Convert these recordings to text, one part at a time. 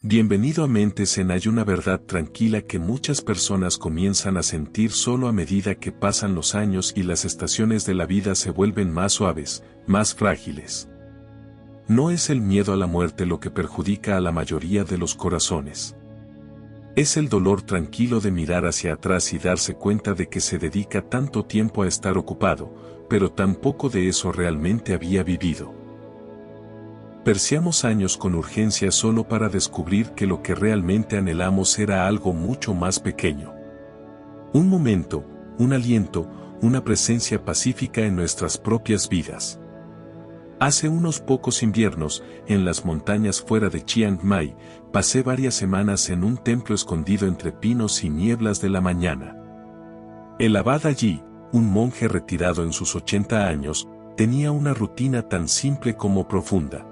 Bienvenido a Mentes en Hay, una verdad tranquila que muchas personas comienzan a sentir solo a medida que pasan los años y las estaciones de la vida se vuelven más suaves, más frágiles. No es el miedo a la muerte lo que perjudica a la mayoría de los corazones. Es el dolor tranquilo de mirar hacia atrás y darse cuenta de que se dedica tanto tiempo a estar ocupado, pero tan poco de eso realmente había vivido. Perseamos años con urgencia solo para descubrir que lo que realmente anhelamos era algo mucho más pequeño. Un momento, un aliento, una presencia pacífica en nuestras propias vidas. Hace unos pocos inviernos, en las montañas fuera de Chiang Mai, pasé varias semanas en un templo escondido entre pinos y nieblas de la mañana. El abad allí, un monje retirado en sus 80 años, tenía una rutina tan simple como profunda.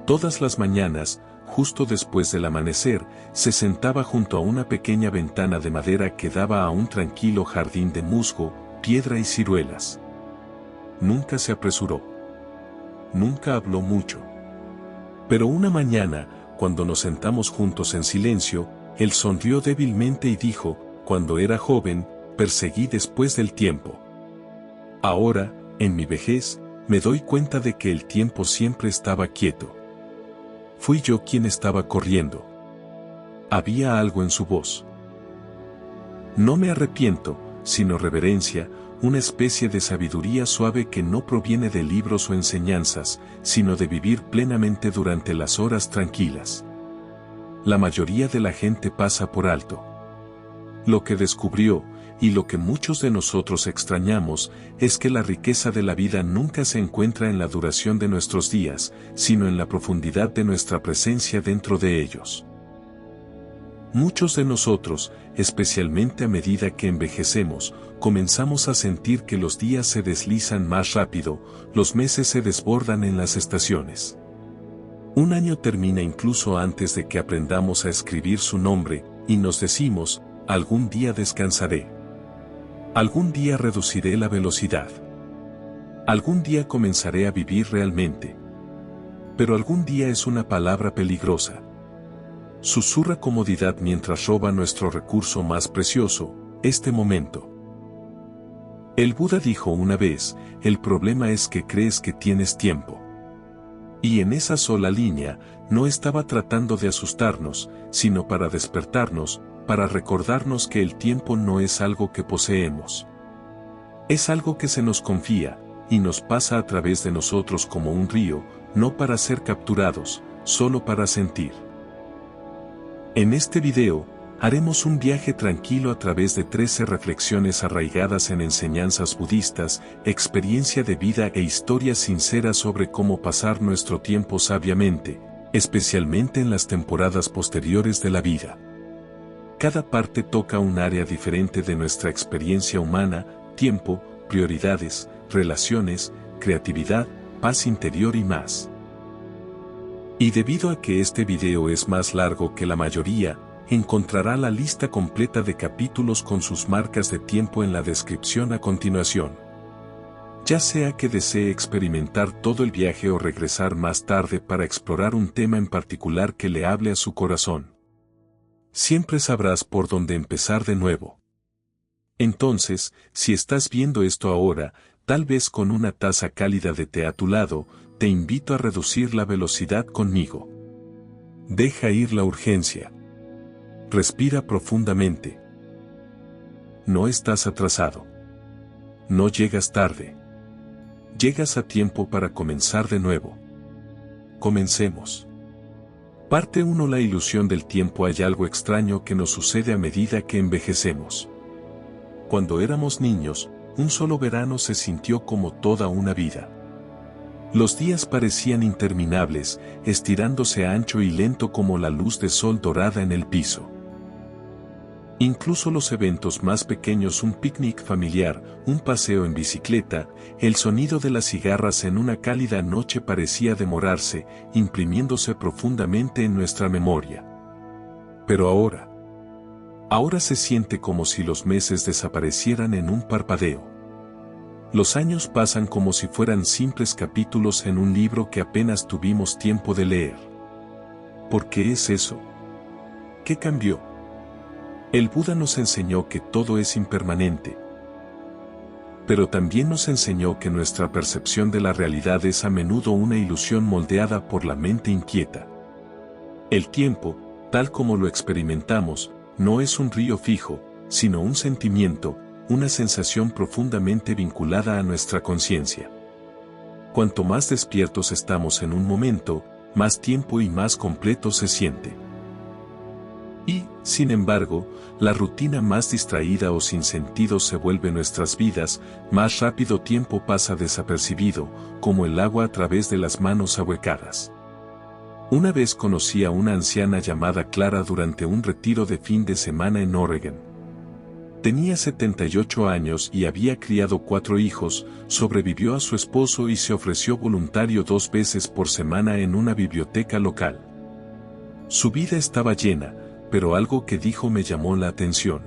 Todas las mañanas, justo después del amanecer, se sentaba junto a una pequeña ventana de madera que daba a un tranquilo jardín de musgo, piedra y ciruelas. Nunca se apresuró. Nunca habló mucho. Pero una mañana, cuando nos sentamos juntos en silencio, él sonrió débilmente y dijo: «Cuando era joven, perseguí después del tiempo. Ahora, en mi vejez, me doy cuenta de que el tiempo siempre estaba quieto. Fui yo quien estaba corriendo». Había algo en su voz. No me arrepiento, sino reverencia, una especie de sabiduría suave que no proviene de libros o enseñanzas, sino de vivir plenamente durante las horas tranquilas. La mayoría de la gente pasa por alto. Lo que descubrió, y lo que muchos de nosotros extrañamos, es que la riqueza de la vida nunca se encuentra en la duración de nuestros días, sino en la profundidad de nuestra presencia dentro de ellos. Muchos de nosotros, especialmente a medida que envejecemos, comenzamos a sentir que los días se deslizan más rápido, los meses se desbordan en las estaciones. Un año termina incluso antes de que aprendamos a escribir su nombre, y nos decimos: «Algún día descansaré. Algún día reduciré la velocidad. Algún día comenzaré a vivir realmente». Pero algún día es una palabra peligrosa. Susurra comodidad mientras roba nuestro recurso más precioso, este momento. El Buda dijo una vez: «El problema es que crees que tienes tiempo». Y en esa sola línea, no estaba tratando de asustarnos, sino para despertarnos, para recordarnos que el tiempo no es algo que poseemos. Es algo que se nos confía, y nos pasa a través de nosotros como un río, no para ser capturados, solo para sentir. En este video, haremos un viaje tranquilo a través de 13 reflexiones arraigadas en enseñanzas budistas, experiencia de vida e historias sinceras sobre cómo pasar nuestro tiempo sabiamente, especialmente en las temporadas posteriores de la vida. Cada parte toca un área diferente de nuestra experiencia humana: tiempo, prioridades, relaciones, creatividad, paz interior y más. Y debido a que este video es más largo que la mayoría, encontrará la lista completa de capítulos con sus marcas de tiempo en la descripción a continuación. Ya sea que desee experimentar todo el viaje o regresar más tarde para explorar un tema en particular que le hable a su corazón, siempre sabrás por dónde empezar de nuevo. Entonces, si estás viendo esto ahora, tal vez con una taza cálida de té a tu lado, te invito a reducir la velocidad conmigo. Deja ir la urgencia. Respira profundamente. No estás atrasado. No llegas tarde. Llegas a tiempo para comenzar de nuevo. Comencemos. Parte 1: La ilusión del tiempo. Hay algo extraño que nos sucede a medida que envejecemos. Cuando éramos niños, un solo verano se sintió como toda una vida. Los días parecían interminables, estirándose ancho y lento como la luz de sol dorada en el piso. Incluso los eventos más pequeños: un picnic familiar, un paseo en bicicleta, el sonido de las cigarras en una cálida noche parecía demorarse, imprimiéndose profundamente en nuestra memoria. Pero ahora se siente como si los meses desaparecieran en un parpadeo. Los años pasan como si fueran simples capítulos en un libro que apenas tuvimos tiempo de leer. ¿Por qué es eso? ¿Qué cambió? El Buda nos enseñó que todo es impermanente. Pero también nos enseñó que nuestra percepción de la realidad es a menudo una ilusión moldeada por la mente inquieta. El tiempo, tal como lo experimentamos, no es un río fijo, sino un sentimiento, una sensación profundamente vinculada a nuestra conciencia. Cuanto más despiertos estamos en un momento, más tiempo y más completo se siente. Y, sin embargo, la rutina más distraída o sin sentido se vuelve nuestras vidas, más rápido tiempo pasa desapercibido, como el agua a través de las manos ahuecadas. Una vez conocí a una anciana llamada Clara durante un retiro de fin de semana en Oregon. Tenía 78 años y había criado 4 hijos, sobrevivió a su esposo y se ofreció voluntario 2 veces por semana en una biblioteca local. Su vida estaba llena, pero algo que dijo me llamó la atención.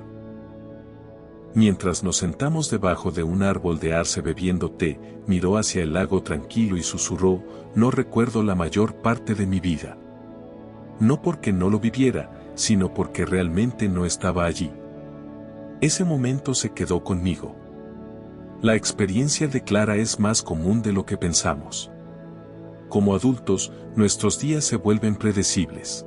Mientras nos sentamos debajo de un árbol de arce bebiendo té, miró hacia el lago tranquilo y susurró: no recuerdo la mayor parte de mi vida. No porque no lo viviera, sino porque realmente no estaba allí. Ese momento se quedó conmigo. La experiencia de Clara es más común de lo que pensamos. Como adultos, nuestros días se vuelven predecibles.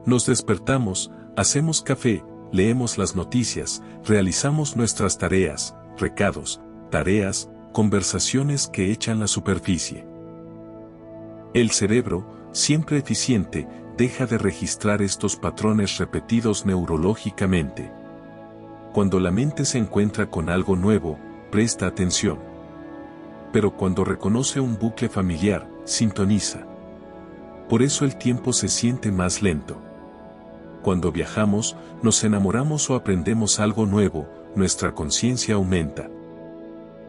Nos despertamos, hacemos café, leemos las noticias, realizamos nuestras tareas, recados, tareas, conversaciones que echan la superficie. El cerebro, siempre eficiente, deja de registrar estos patrones repetidos neurológicamente. Cuando la mente se encuentra con algo nuevo, presta atención. Pero cuando reconoce un bucle familiar, sintoniza. Por eso el tiempo se siente más lento. Cuando viajamos, nos enamoramos o aprendemos algo nuevo, nuestra conciencia aumenta.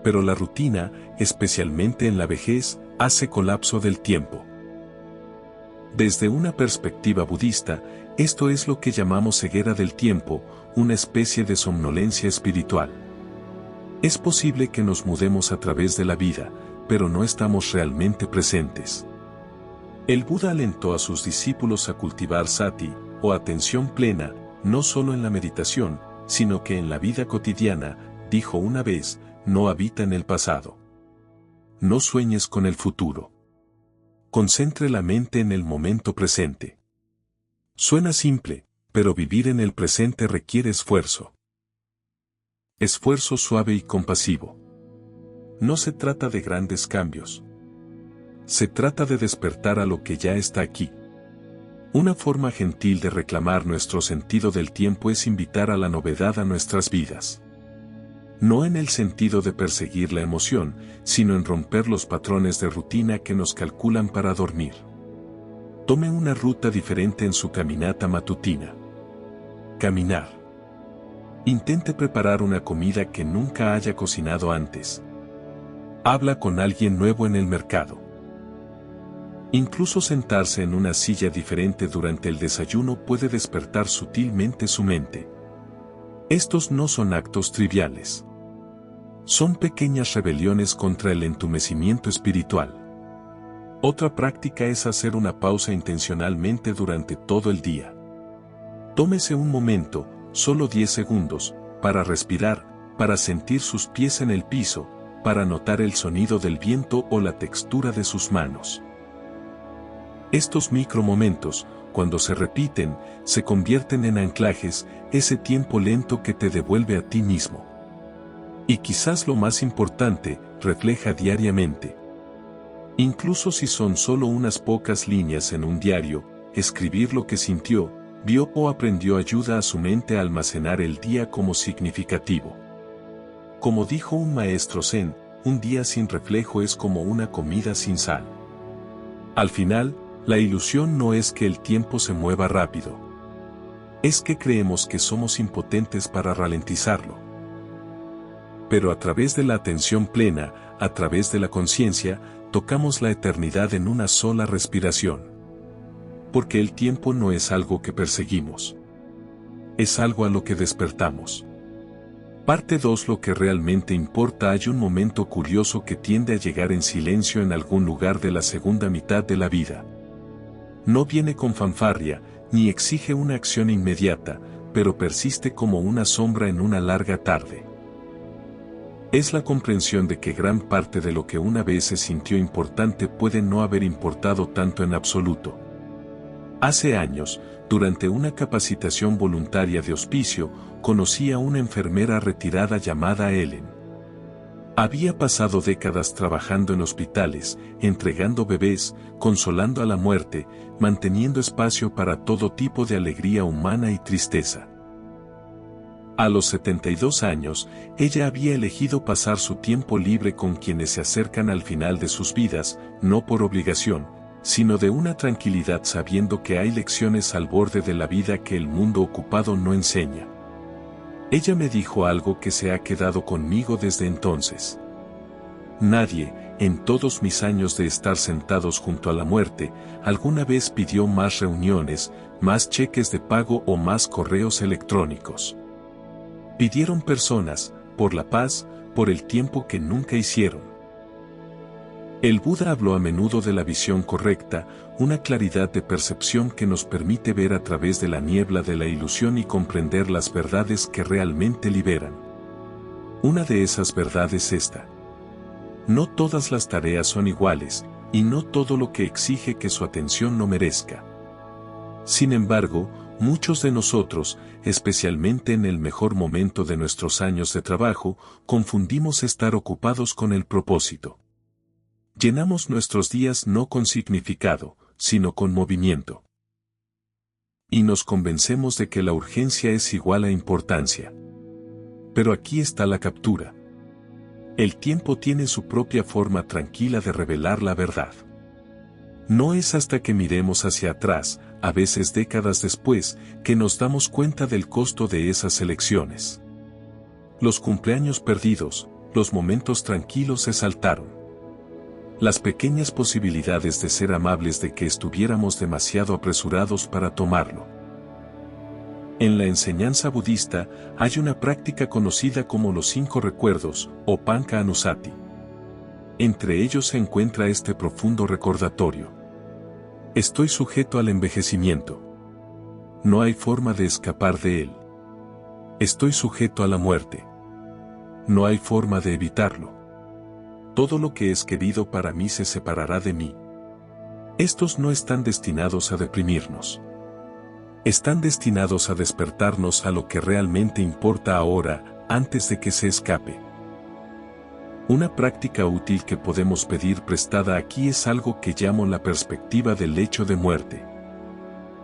Pero la rutina, especialmente en la vejez, hace colapso del tiempo. Desde una perspectiva budista, esto es lo que llamamos ceguera del tiempo, una especie de somnolencia espiritual. Es posible que nos mudemos a través de la vida, pero no estamos realmente presentes. El Buda alentó a sus discípulos a cultivar sati, o atención plena, no solo en la meditación, sino que en la vida cotidiana, dijo una vez: no habita en el pasado. No sueñes con el futuro. Concentre la mente en el momento presente. Suena simple, pero vivir en el presente requiere esfuerzo. Esfuerzo suave y compasivo. No se trata de grandes cambios. Se trata de despertar a lo que ya está aquí. Una forma gentil de reclamar nuestro sentido del tiempo es invitar a la novedad a nuestras vidas. No en el sentido de perseguir la emoción, sino en romper los patrones de rutina que nos calculan para dormir. Tome una ruta diferente en su caminata matutina. Caminar. Intente preparar una comida que nunca haya cocinado antes. Habla con alguien nuevo en el mercado. Incluso sentarse en una silla diferente durante el desayuno puede despertar sutilmente su mente. Estos no son actos triviales. Son pequeñas rebeliones contra el entumecimiento espiritual. Otra práctica es hacer una pausa intencionalmente durante todo el día. Tómese un momento, solo 10 segundos, para respirar, para sentir sus pies en el piso, para notar el sonido del viento o la textura de sus manos. Estos micromomentos, cuando se repiten, se convierten en anclajes, ese tiempo lento que te devuelve a ti mismo. Y quizás lo más importante, refleja diariamente. Incluso si son solo unas pocas líneas en un diario, escribir lo que sintió, vio o aprendió ayuda a su mente a almacenar el día como significativo. Como dijo un maestro zen, un día sin reflejo es como una comida sin sal. Al final, la ilusión no es que el tiempo se mueva rápido. Es que creemos que somos impotentes para ralentizarlo. Pero a través de la atención plena, a través de la conciencia, tocamos la eternidad en una sola respiración. Porque el tiempo no es algo que perseguimos. Es algo a lo que despertamos. Parte 2. Lo que realmente importa. Hay un momento curioso que tiende a llegar en silencio en algún lugar de la segunda mitad de la vida. No viene con fanfarria, ni exige una acción inmediata, pero persiste como una sombra en una larga tarde. Es la comprensión de que gran parte de lo que una vez se sintió importante puede no haber importado tanto en absoluto. Hace años, durante una capacitación voluntaria de hospicio, conocí a una enfermera retirada llamada Ellen. Había pasado décadas trabajando en hospitales, entregando bebés, consolando a la muerte, manteniendo espacio para todo tipo de alegría humana y tristeza. A los 72 años, ella había elegido pasar su tiempo libre con quienes se acercan al final de sus vidas, no por obligación, sino de una tranquilidad sabiendo que hay lecciones al borde de la vida que el mundo ocupado no enseña. Ella me dijo algo que se ha quedado conmigo desde entonces. Nadie, en todos mis años de estar sentados junto a la muerte, alguna vez pidió más reuniones, más cheques de pago o más correos electrónicos. Pidieron personas, por la paz, por el tiempo que nunca hicieron. El Buda habló a menudo de la visión correcta, una claridad de percepción que nos permite ver a través de la niebla de la ilusión y comprender las verdades que realmente liberan. Una de esas verdades es esta. No todas las tareas son iguales, y no todo lo que exige que su atención no merezca. Sin embargo, muchos de nosotros, especialmente en el mejor momento de nuestros años de trabajo, confundimos estar ocupados con el propósito. Llenamos nuestros días no con significado, sino con movimiento. Y nos convencemos de que la urgencia es igual a importancia. Pero aquí está la captura. El tiempo tiene su propia forma tranquila de revelar la verdad. No es hasta que miremos hacia atrás, a veces décadas después, que nos damos cuenta del costo de esas elecciones. Los cumpleaños perdidos, los momentos tranquilos se saltaron. Las pequeñas posibilidades de ser amables de que estuviéramos demasiado apresurados para tomarlo. En la enseñanza budista hay una práctica conocida como los 5 recuerdos, o Panca Anusati. Entre ellos se encuentra este profundo recordatorio. Estoy sujeto al envejecimiento. No hay forma de escapar de él. Estoy sujeto a la muerte. No hay forma de evitarlo. Todo lo que es querido para mí se separará de mí. Estos no están destinados a deprimirnos. Están destinados a despertarnos a lo que realmente importa ahora, antes de que se escape. Una práctica útil que podemos pedir prestada aquí es algo que llamo la perspectiva del lecho de muerte.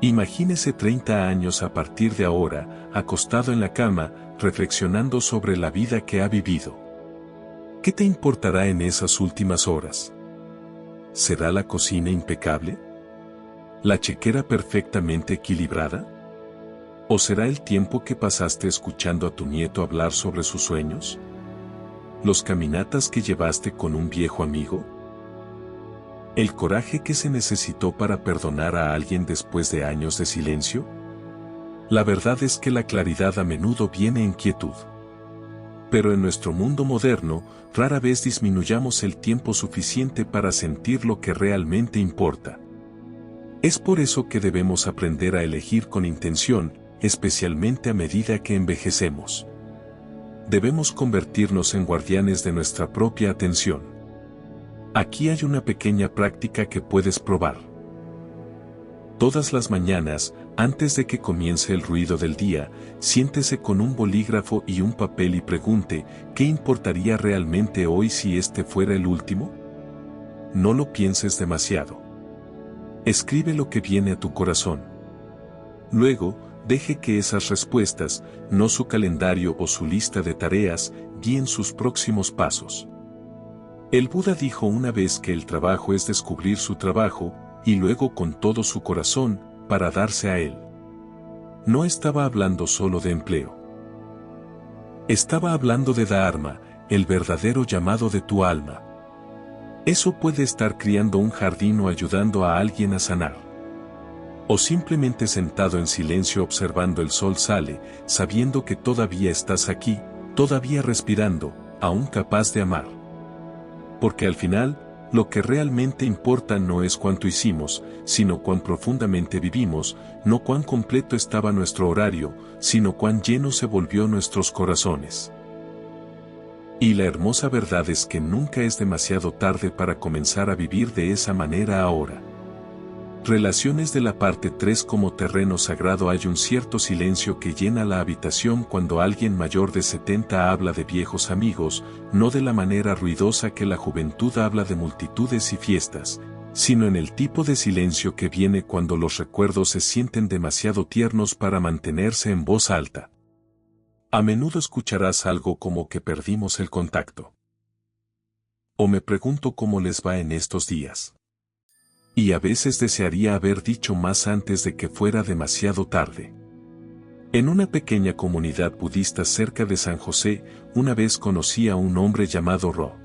Imagínese 30 años a partir de ahora, acostado en la cama, reflexionando sobre la vida que ha vivido. ¿Qué te importará en esas últimas horas? ¿Será la cocina impecable? ¿La chequera perfectamente equilibrada? ¿O será el tiempo que pasaste escuchando a tu nieto hablar sobre sus sueños? ¿Los caminatas que llevaste con un viejo amigo? ¿El coraje que se necesitó para perdonar a alguien después de años de silencio? La verdad es que la claridad a menudo viene en quietud. Pero en nuestro mundo moderno, rara vez disminuyamos el tiempo suficiente para sentir lo que realmente importa. Es por eso que debemos aprender a elegir con intención, especialmente a medida que envejecemos. Debemos convertirnos en guardianes de nuestra propia atención. Aquí hay una pequeña práctica que puedes probar. Todas las mañanas, antes de que comience el ruido del día, siéntese con un bolígrafo y un papel y pregunte, ¿qué importaría realmente hoy si este fuera el último? No lo pienses demasiado. Escribe lo que viene a tu corazón. Luego, deje que esas respuestas, no su calendario o su lista de tareas, guíen sus próximos pasos. El Buda dijo una vez que el trabajo es descubrir su trabajo, y luego con todo su corazón, para darse a él. No estaba hablando solo de empleo. Estaba hablando de Dharma, el verdadero llamado de tu alma. Eso puede estar criando un jardín o ayudando a alguien a sanar. O simplemente sentado en silencio observando el sol sale, sabiendo que todavía estás aquí, todavía respirando, aún capaz de amar. Porque al final, Lo que realmente importa no es cuánto hicimos, sino cuán profundamente vivimos, no cuán completo estaba nuestro horario, sino cuán lleno se volvió nuestros corazones. Y la hermosa verdad es que nunca es demasiado tarde para comenzar a vivir de esa manera ahora. Relaciones de la parte 3. Como terreno sagrado hay un cierto silencio que llena la habitación cuando alguien mayor de 70 habla de viejos amigos, no de la manera ruidosa que la juventud habla de multitudes y fiestas, sino en el tipo de silencio que viene cuando los recuerdos se sienten demasiado tiernos para mantenerse en voz alta. A menudo escucharás algo como que perdimos el contacto. O me pregunto cómo les va en estos días. Y a veces desearía haber dicho más antes de que fuera demasiado tarde. En una pequeña comunidad budista cerca de San José, una vez conocí a un hombre llamado Ro.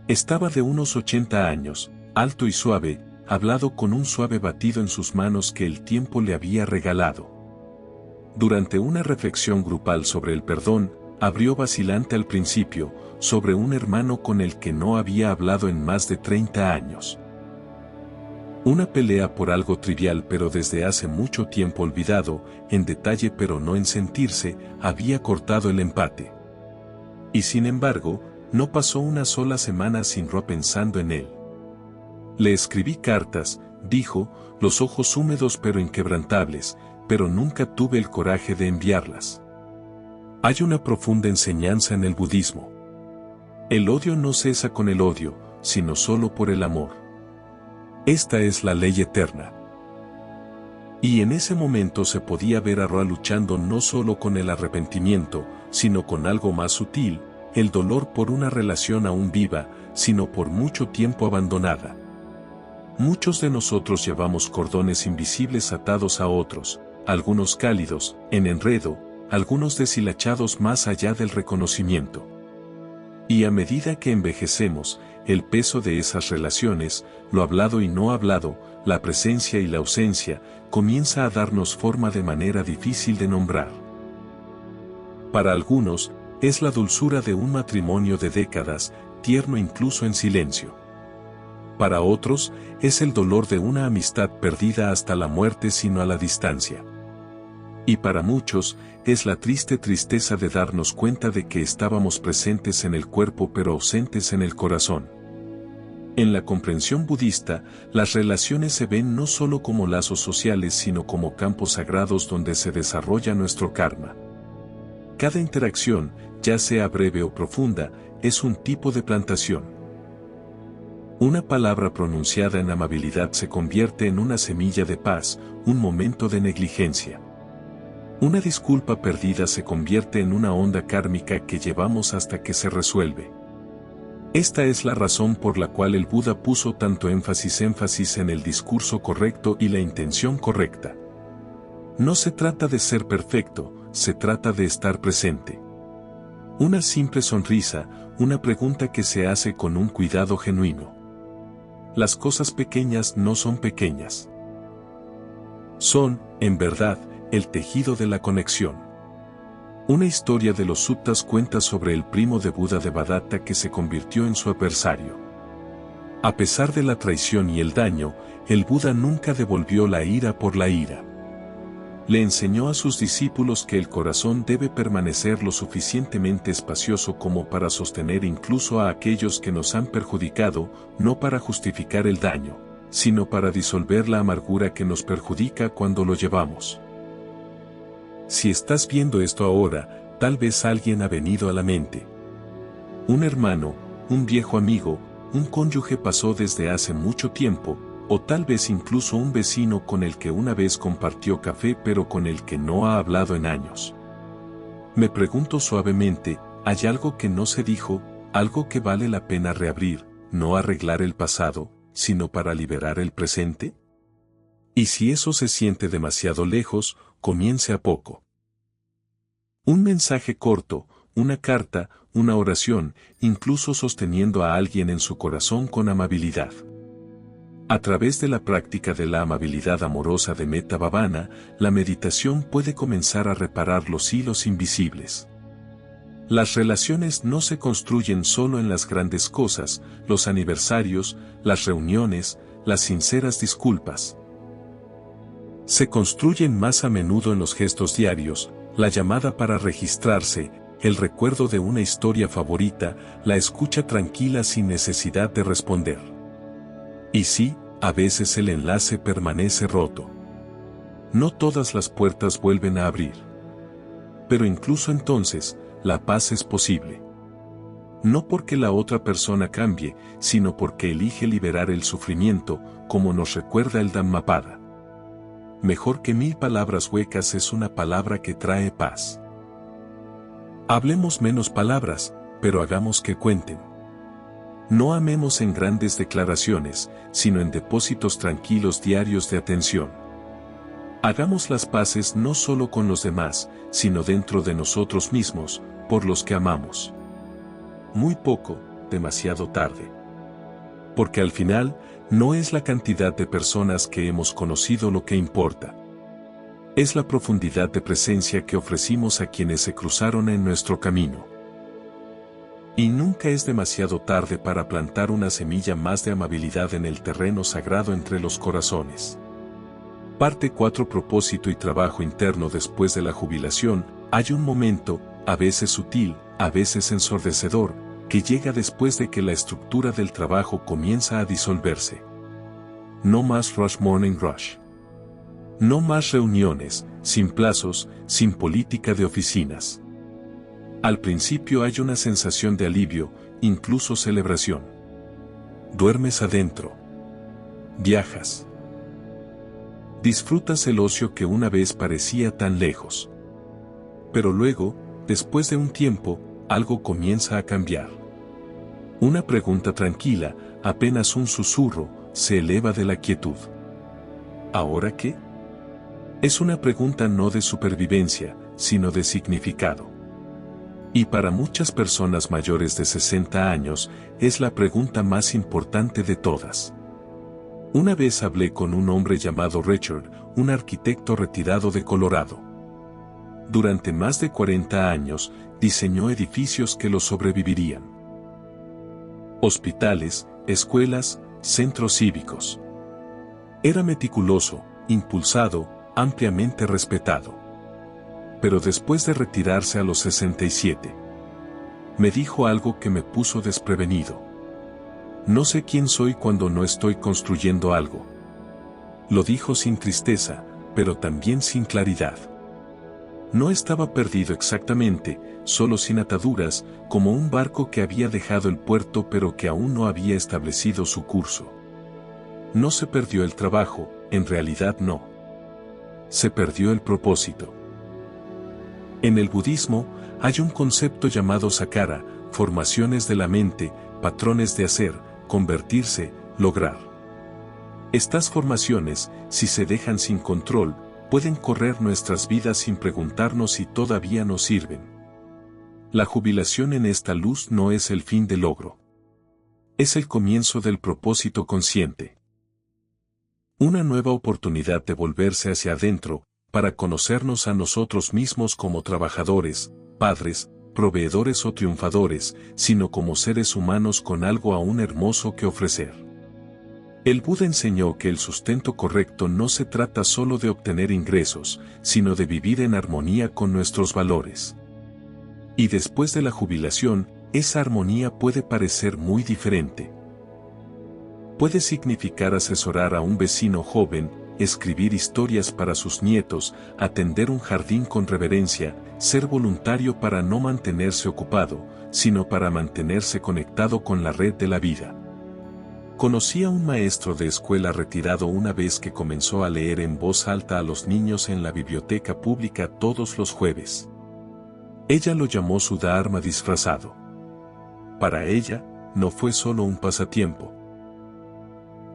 Estaba de unos 80 años, alto y suave, hablado con un suave batido en sus manos que el tiempo le había regalado. Durante una reflexión grupal sobre el perdón, abrió vacilante al principio, sobre un hermano con el que no había hablado en más de 30 años. Una pelea por algo trivial pero desde hace mucho tiempo olvidado, en detalle pero no en sentirse, había cortado el empate. Y sin embargo, no pasó una sola semana sin Ro pensando en él. Le escribí cartas, dijo, los ojos húmedos pero inquebrantables, pero nunca tuve el coraje de enviarlas. Hay una profunda enseñanza en el budismo. El odio no cesa con el odio, sino solo por el amor. Esta es la ley eterna. Y en ese momento se podía ver a Roa luchando no solo con el arrepentimiento, sino con algo más sutil, el dolor por una relación aún viva, sino por mucho tiempo abandonada. Muchos de nosotros llevamos cordones invisibles atados a otros, algunos cálidos, en enredo, algunos deshilachados más allá del reconocimiento. Y a medida que envejecemos, el peso de esas relaciones, lo hablado y no hablado, la presencia y la ausencia, comienza a darnos forma de manera difícil de nombrar. Para algunos, es la dulzura de un matrimonio de décadas, tierno incluso en silencio. Para otros, es el dolor de una amistad perdida hasta la muerte sino a la distancia. Y para muchos, es la triste tristeza de darnos cuenta de que estábamos presentes en el cuerpo pero ausentes en el corazón. En la comprensión budista, las relaciones se ven no solo como lazos sociales sino como campos sagrados donde se desarrolla nuestro karma. Cada interacción, ya sea breve o profunda, es un tipo de plantación. Una palabra pronunciada en amabilidad se convierte en una semilla de paz, un momento de negligencia. Una disculpa perdida se convierte en una onda kármica que llevamos hasta que se resuelve. Esta es la razón por la cual el Buda puso tanto énfasis en el discurso correcto y la intención correcta. No se trata de ser perfecto, se trata de estar presente. Una simple sonrisa, una pregunta que se hace con un cuidado genuino. Las cosas pequeñas no son pequeñas. Son, en verdad, el tejido de la conexión. Una historia de los suttas cuenta sobre el primo de Buda Devadatta que se convirtió en su adversario. A pesar de la traición y el daño, el Buda nunca devolvió la ira por la ira. Le enseñó a sus discípulos que el corazón debe permanecer lo suficientemente espacioso como para sostener incluso a aquellos que nos han perjudicado, no para justificar el daño, sino para disolver la amargura que nos perjudica cuando lo llevamos. Si estás viendo esto ahora, tal vez alguien ha venido a la mente. Un hermano, un viejo amigo, un cónyuge pasó desde hace mucho tiempo, o tal vez incluso un vecino con el que una vez compartió café pero con el que no ha hablado en años. Me pregunto suavemente, ¿hay algo que no se dijo, algo que vale la pena reabrir, no arreglar el pasado, sino para liberar el presente? Y si eso se siente demasiado lejos, comience a poco. Un mensaje corto, una carta, una oración, incluso sosteniendo a alguien en su corazón con amabilidad. A través de la práctica de la amabilidad amorosa de Metta Bhavana, la meditación puede comenzar a reparar los hilos invisibles. Las relaciones no se construyen solo en las grandes cosas, los aniversarios, las reuniones, las sinceras disculpas. Se construyen más a menudo en los gestos diarios, la llamada para registrarse, el recuerdo de una historia favorita, la escucha tranquila sin necesidad de responder. Y sí, a veces el enlace permanece roto. No todas las puertas vuelven a abrir. Pero incluso entonces, la paz es posible. No porque la otra persona cambie, sino porque elige liberar el sufrimiento, como nos recuerda el Dhammapada. Mejor que 1000 palabras huecas es una palabra que trae paz. Hablemos menos palabras, pero hagamos que cuenten. No amemos en grandes declaraciones, sino en depósitos tranquilos diarios de atención. Hagamos las paces no solo con los demás, sino dentro de nosotros mismos, por los que amamos. Muy poco, demasiado tarde. Porque al final, no es la cantidad de personas que hemos conocido lo que importa. Es la profundidad de presencia que ofrecimos a quienes se cruzaron en nuestro camino. Y nunca es demasiado tarde para plantar una semilla más de amabilidad en el terreno sagrado entre los corazones. Parte 4. Propósito y trabajo interno. Después de la jubilación, hay un momento, a veces sutil, a veces ensordecedor, que llega después de que la estructura del trabajo comienza a disolverse. No más rush morning rush. No más reuniones, sin plazos, sin política de oficinas. Al principio hay una sensación de alivio, incluso celebración. Duermes adentro. Viajas. Disfrutas el ocio que una vez parecía tan lejos. Pero luego, después de un tiempo, algo comienza a cambiar. Una pregunta tranquila, apenas un susurro, se eleva de la quietud. ¿Ahora qué? Es una pregunta no de supervivencia, sino de significado. Y para muchas personas mayores de 60 años, es la pregunta más importante de todas. Una vez hablé con un hombre llamado Richard, un arquitecto retirado de Colorado. Durante más de 40 años, diseñó edificios que lo sobrevivirían. Hospitales, escuelas, centros cívicos. Era meticuloso, impulsado, ampliamente respetado. Pero después de retirarse a los 67, me dijo algo que me puso desprevenido. No sé quién soy cuando no estoy construyendo algo. Lo dijo sin tristeza, pero también sin claridad. No estaba perdido exactamente, solo sin ataduras, como un barco que había dejado el puerto pero que aún no había establecido su curso. No se perdió el trabajo, en realidad no. Se perdió el propósito. En el budismo, hay un concepto llamado sakara, formaciones de la mente, patrones de hacer, convertirse, lograr. Estas formaciones, si se dejan sin control, pueden correr nuestras vidas sin preguntarnos si todavía nos sirven. La jubilación en esta luz no es el fin del logro. Es el comienzo del propósito consciente. Una nueva oportunidad de volverse hacia adentro, para conocernos a nosotros mismos como trabajadores, padres, proveedores o triunfadores, sino como seres humanos con algo aún hermoso que ofrecer. El Buda enseñó que el sustento correcto no se trata solo de obtener ingresos, sino de vivir en armonía con nuestros valores. Y después de la jubilación, esa armonía puede parecer muy diferente. Puede significar asesorar a un vecino joven, escribir historias para sus nietos, atender un jardín con reverencia, ser voluntario para no mantenerse ocupado, sino para mantenerse conectado con la red de la vida. Conocí a un maestro de escuela retirado una vez que comenzó a leer en voz alta a los niños en la biblioteca pública todos los jueves. Ella lo llamó su dharma disfrazado. Para ella, no fue solo un pasatiempo.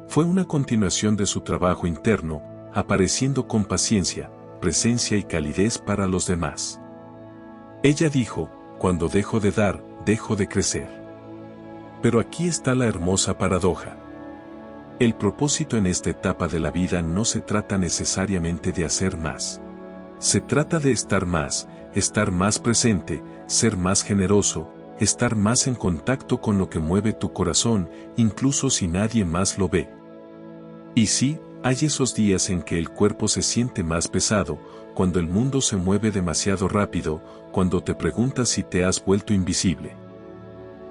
Fue una continuación de su trabajo interno, apareciendo con paciencia, presencia y calidez para los demás. Ella dijo, cuando dejo de dar, dejo de crecer. Pero aquí está la hermosa paradoja. El propósito en esta etapa de la vida no se trata necesariamente de hacer más. Se trata de estar más, estar más presente, ser más generoso, estar más en contacto con lo que mueve tu corazón, incluso si nadie más lo ve. Y sí, hay esos días en que el cuerpo se siente más pesado, cuando el mundo se mueve demasiado rápido, cuando te preguntas si te has vuelto invisible.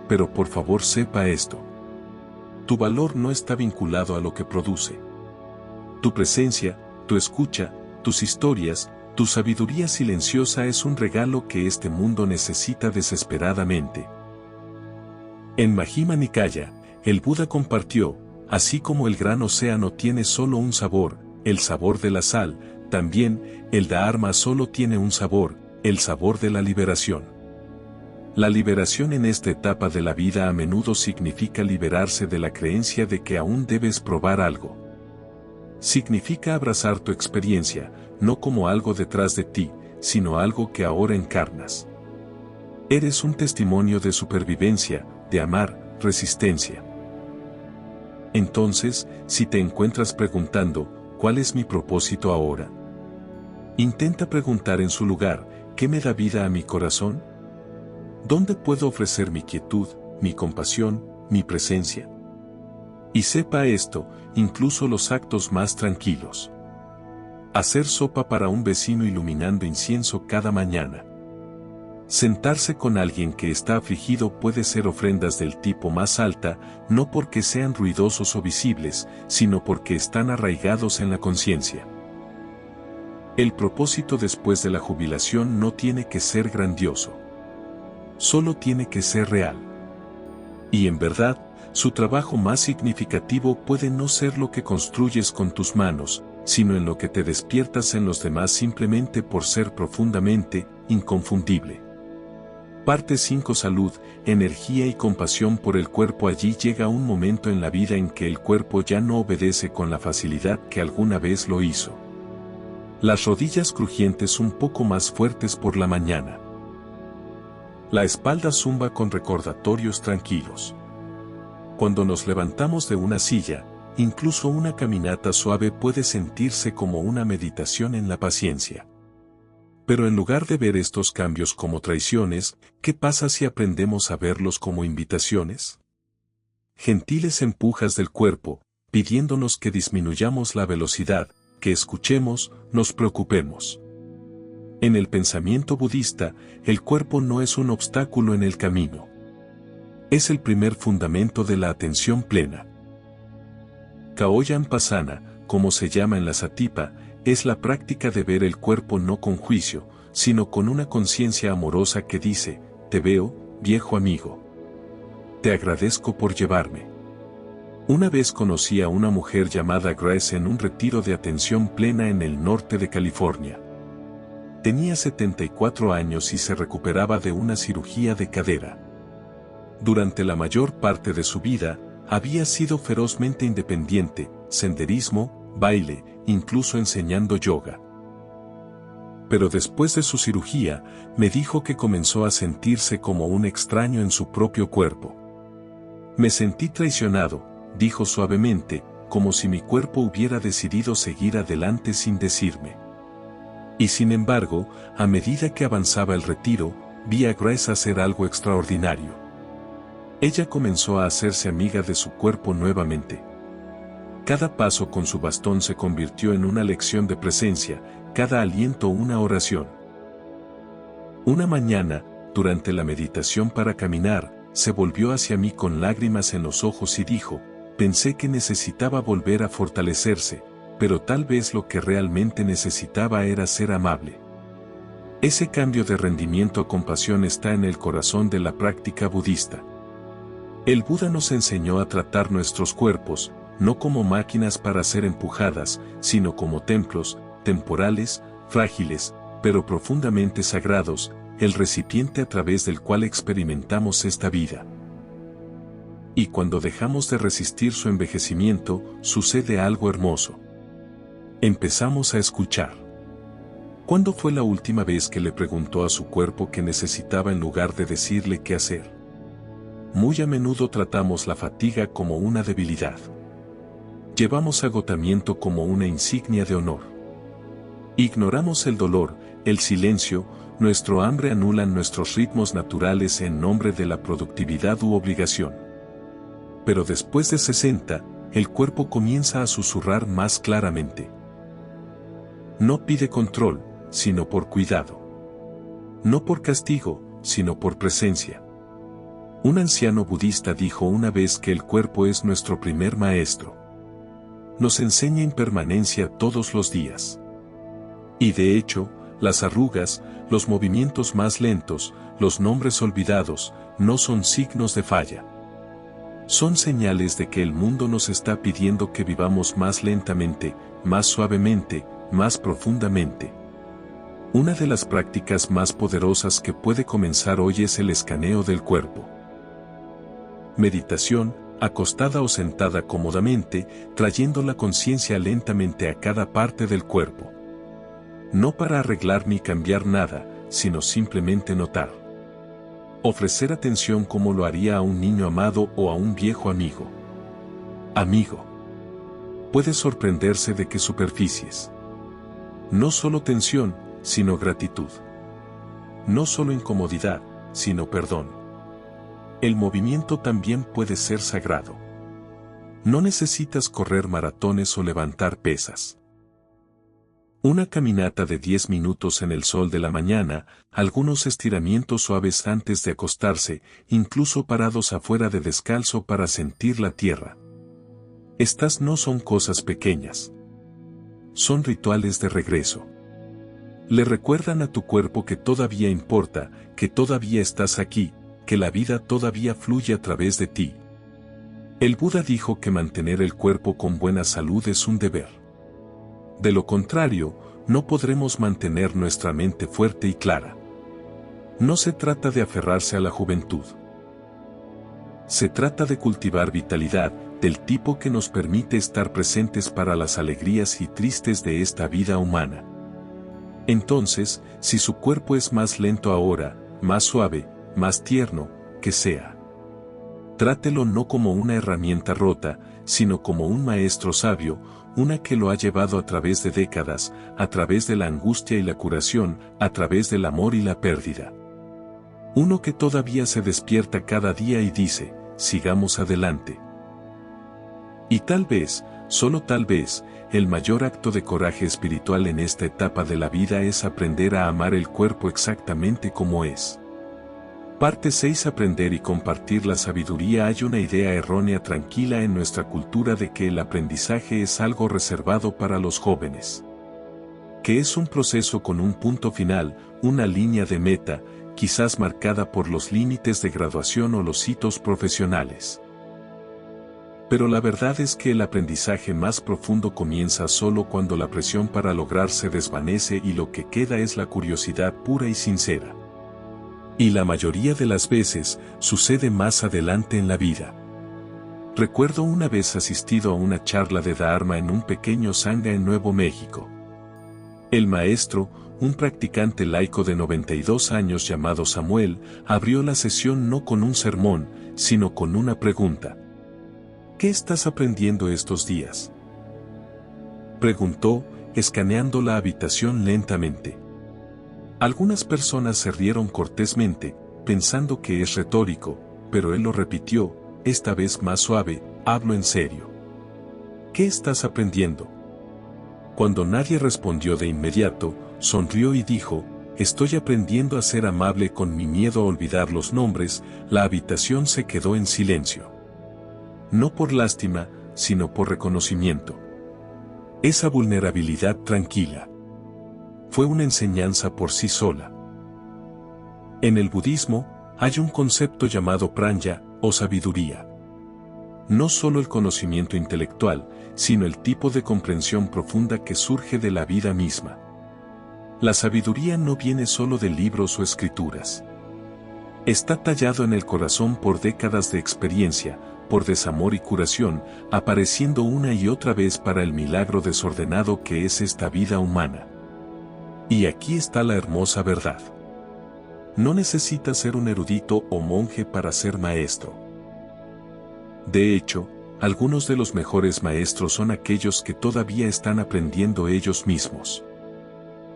Pero por favor sepa esto. Tu valor no está vinculado a lo que produce. Tu presencia, tu escucha, tus historias, tu sabiduría silenciosa es un regalo que este mundo necesita desesperadamente. En Majjhima Nikaya, el Buda compartió, así como el gran océano tiene solo un sabor, el sabor de la sal, también, el Dharma solo tiene un sabor, el sabor de la liberación. La liberación en esta etapa de la vida a menudo significa liberarse de la creencia de que aún debes probar algo. Significa abrazar tu experiencia, no como algo detrás de ti, sino algo que ahora encarnas. Eres un testimonio de supervivencia, de amar, resistencia. Entonces, si te encuentras preguntando, ¿cuál es mi propósito ahora? Intenta preguntar en su lugar, ¿qué me da vida a mi corazón? ¿Dónde puedo ofrecer mi quietud, mi compasión, mi presencia? Y sepa esto, incluso los actos más tranquilos. Hacer sopa para un vecino iluminando incienso cada mañana. Sentarse con alguien que está afligido puede ser ofrendas del tipo más alta, no porque sean ruidosos o visibles, sino porque están arraigados en la conciencia. El propósito después de la jubilación no tiene que ser grandioso. Solo tiene que ser real. Y en verdad, su trabajo más significativo puede no ser lo que construyes con tus manos, sino en lo que te despiertas en los demás simplemente por ser profundamente, inconfundible. Parte 5. Salud, energía y compasión por el cuerpo. Allí llega un momento en la vida en que el cuerpo ya no obedece con la facilidad que alguna vez lo hizo. Las rodillas crujientes un poco más fuertes por la mañana. La espalda zumba con recordatorios tranquilos. Cuando nos levantamos de una silla, incluso una caminata suave puede sentirse como una meditación en la paciencia. Pero en lugar de ver estos cambios como traiciones, ¿qué pasa si aprendemos a verlos como invitaciones? Gentiles empujas del cuerpo, pidiéndonos que disminuyamos la velocidad, que escuchemos, nos preocupemos. En el pensamiento budista, el cuerpo no es un obstáculo en el camino. Es el primer fundamento de la atención plena. Kaoyampasana, como se llama en la Satipa, es la práctica de ver el cuerpo no con juicio, sino con una conciencia amorosa que dice, te veo, viejo amigo. Te agradezco por llevarme. Una vez conocí a una mujer llamada Grace en un retiro de atención plena en el norte de California. Tenía 74 años y se recuperaba de una cirugía de cadera. Durante la mayor parte de su vida, había sido ferozmente independiente, senderismo, baile, incluso enseñando yoga. Pero después de su cirugía, me dijo que comenzó a sentirse como un extraño en su propio cuerpo. Me sentí traicionado, dijo suavemente, como si mi cuerpo hubiera decidido seguir adelante sin decirme. Y sin embargo, a medida que avanzaba el retiro, vi a Grace hacer algo extraordinario. Ella comenzó a hacerse amiga de su cuerpo nuevamente. Cada paso con su bastón se convirtió en una lección de presencia, cada aliento una oración. Una mañana, durante la meditación para caminar, se volvió hacia mí con lágrimas en los ojos y dijo, pensé que necesitaba volver a fortalecerse, pero tal vez lo que realmente necesitaba era ser amable. Ese cambio de rendimiento a compasión está en el corazón de la práctica budista. El Buda nos enseñó a tratar nuestros cuerpos, no como máquinas para ser empujadas, sino como templos, temporales, frágiles, pero profundamente sagrados, el recipiente a través del cual experimentamos esta vida. Y cuando dejamos de resistir su envejecimiento, sucede algo hermoso. Empezamos a escuchar. ¿Cuándo fue la última vez que le preguntó a su cuerpo qué necesitaba en lugar de decirle qué hacer? Muy a menudo tratamos la fatiga como una debilidad. Llevamos agotamiento como una insignia de honor. Ignoramos el dolor, el silencio, nuestro hambre anulan nuestros ritmos naturales en nombre de la productividad u obligación. Pero después de 60, el cuerpo comienza a susurrar más claramente. No pide control, sino por cuidado. No por castigo, sino por presencia. Un anciano budista dijo una vez que el cuerpo es nuestro primer maestro. Nos enseña impermanencia todos los días. Y de hecho, las arrugas, los movimientos más lentos, los nombres olvidados, no son signos de falla. Son señales de que el mundo nos está pidiendo que vivamos más lentamente, más suavemente, más profundamente. Una de las prácticas más poderosas que puede comenzar hoy es el escaneo del cuerpo. Meditación, acostada o sentada cómodamente, trayendo la conciencia lentamente a cada parte del cuerpo. No para arreglar ni cambiar nada, sino simplemente notar. Ofrecer atención como lo haría a un niño amado o a un viejo amigo. Amigo. Puede sorprenderse de qué superficies. No solo tensión, sino gratitud. No solo incomodidad, sino perdón. El movimiento también puede ser sagrado. No necesitas correr maratones o levantar pesas. Una caminata de 10 minutos en el sol de la mañana, algunos estiramientos suaves antes de acostarse, incluso parados afuera de descalzo para sentir la tierra. Estas no son cosas pequeñas. Son rituales de regreso. Le recuerdan a tu cuerpo que todavía importa, que todavía estás aquí, que la vida todavía fluye a través de ti. El Buda dijo que mantener el cuerpo con buena salud es un deber. De lo contrario, no podremos mantener nuestra mente fuerte y clara. No se trata de aferrarse a la juventud. Se trata de cultivar vitalidad, del tipo que nos permite estar presentes para las alegrías y tristes de esta vida humana. Entonces, si su cuerpo es más lento ahora, más suave, más tierno, que sea. Trátelo no como una herramienta rota, sino como un maestro sabio, una que lo ha llevado a través de décadas, a través de la angustia y la curación, a través del amor y la pérdida. Uno que todavía se despierta cada día y dice, sigamos adelante. Y tal vez, solo tal vez, el mayor acto de coraje espiritual en esta etapa de la vida es aprender a amar el cuerpo exactamente como es. Parte 6. Aprender y compartir la sabiduría. Hay una idea errónea tranquila en nuestra cultura de que el aprendizaje es algo reservado para los jóvenes. Que es un proceso con un punto final, una línea de meta, quizás marcada por los límites de graduación o los hitos profesionales. Pero la verdad es que el aprendizaje más profundo comienza solo cuando la presión para lograr se desvanece y lo que queda es la curiosidad pura y sincera. Y la mayoría de las veces, sucede más adelante en la vida. Recuerdo una vez asistido a una charla de Dharma en un pequeño sangha en Nuevo México. El maestro, un practicante laico de 92 años llamado Samuel, abrió la sesión no con un sermón, sino con una pregunta. ¿Qué estás aprendiendo estos días?, preguntó, escaneando la habitación lentamente. Algunas personas se rieron cortésmente, pensando que es retórico, pero él lo repitió, esta vez más suave, hablo en serio. ¿Qué estás aprendiendo? Cuando nadie respondió de inmediato, sonrió y dijo, estoy aprendiendo a ser amable con mi miedo a olvidar los nombres. La habitación se quedó en silencio. No por lástima, sino por reconocimiento. Esa vulnerabilidad tranquila fue una enseñanza por sí sola. En el budismo, hay un concepto llamado prajna, o sabiduría. No solo el conocimiento intelectual, sino el tipo de comprensión profunda que surge de la vida misma. La sabiduría no viene solo de libros o escrituras. Está tallado en el corazón por décadas de experiencia, por desamor y curación, apareciendo una y otra vez para el milagro desordenado que es esta vida humana. Y aquí está la hermosa verdad. No necesitas ser un erudito o monje para ser maestro. De hecho, algunos de los mejores maestros son aquellos que todavía están aprendiendo ellos mismos.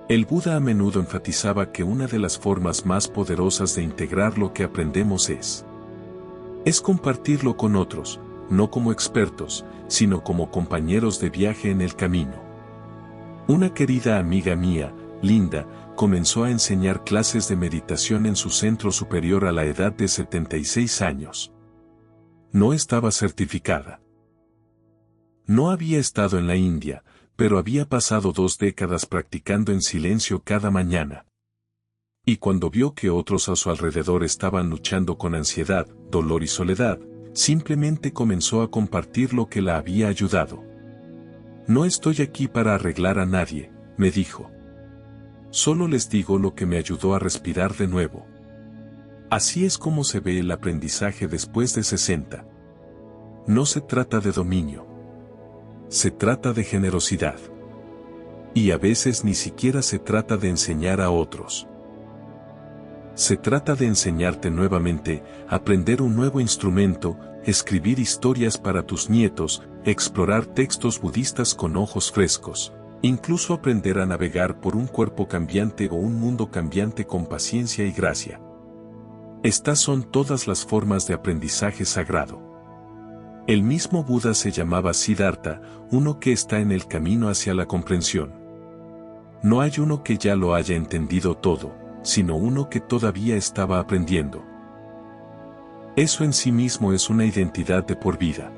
El Buda a menudo enfatizaba que una de las formas más poderosas de integrar lo que aprendemos es compartirlo con otros, no como expertos, sino como compañeros de viaje en el camino. Una querida amiga mía, Linda, comenzó a enseñar clases de meditación en su centro superior a la edad de 76 años. No estaba certificada. No había estado en la India, pero había pasado 2 décadas practicando en silencio cada mañana. Y cuando vio que otros a su alrededor estaban luchando con ansiedad, dolor y soledad, simplemente comenzó a compartir lo que la había ayudado. No estoy aquí para arreglar a nadie, me dijo. Solo les digo lo que me ayudó a respirar de nuevo. Así es como se ve el aprendizaje después de 60. No se trata de dominio. Se trata de generosidad. Y a veces ni siquiera se trata de enseñar a otros. Se trata de enseñarte nuevamente, aprender un nuevo instrumento, escribir historias para tus nietos, explorar textos budistas con ojos frescos, incluso aprender a navegar por un cuerpo cambiante o un mundo cambiante con paciencia y gracia. Estas son todas las formas de aprendizaje sagrado. El mismo Buda se llamaba Siddhartha, uno que está en el camino hacia la comprensión. No hay uno que ya lo haya entendido todo, sino uno que todavía estaba aprendiendo. Eso en sí mismo es una identidad de por vida.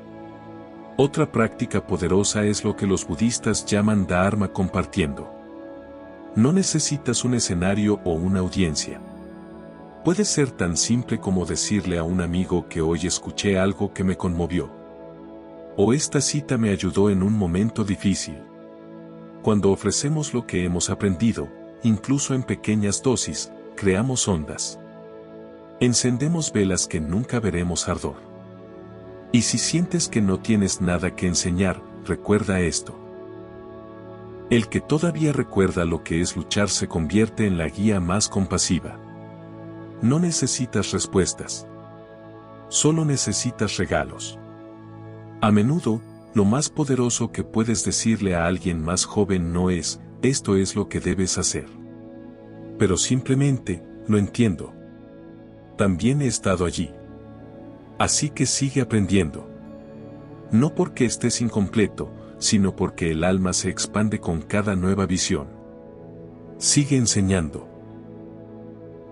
Otra práctica poderosa es lo que los budistas llaman Dharma compartiendo. No necesitas un escenario o una audiencia. Puede ser tan simple como decirle a un amigo que hoy escuché algo que me conmovió. O esta cita me ayudó en un momento difícil. Cuando ofrecemos lo que hemos aprendido, incluso en pequeñas dosis, creamos ondas. Encendemos velas que nunca veremos ardor. Y si sientes que no tienes nada que enseñar, recuerda esto. El que todavía recuerda lo que es luchar se convierte en la guía más compasiva. No necesitas respuestas. Solo necesitas regalos. A menudo, lo más poderoso que puedes decirle a alguien más joven no es, esto es lo que debes hacer. Pero simplemente, lo entiendo. También he estado allí. Así que sigue aprendiendo. No porque estés incompleto, sino porque el alma se expande con cada nueva visión. Sigue enseñando.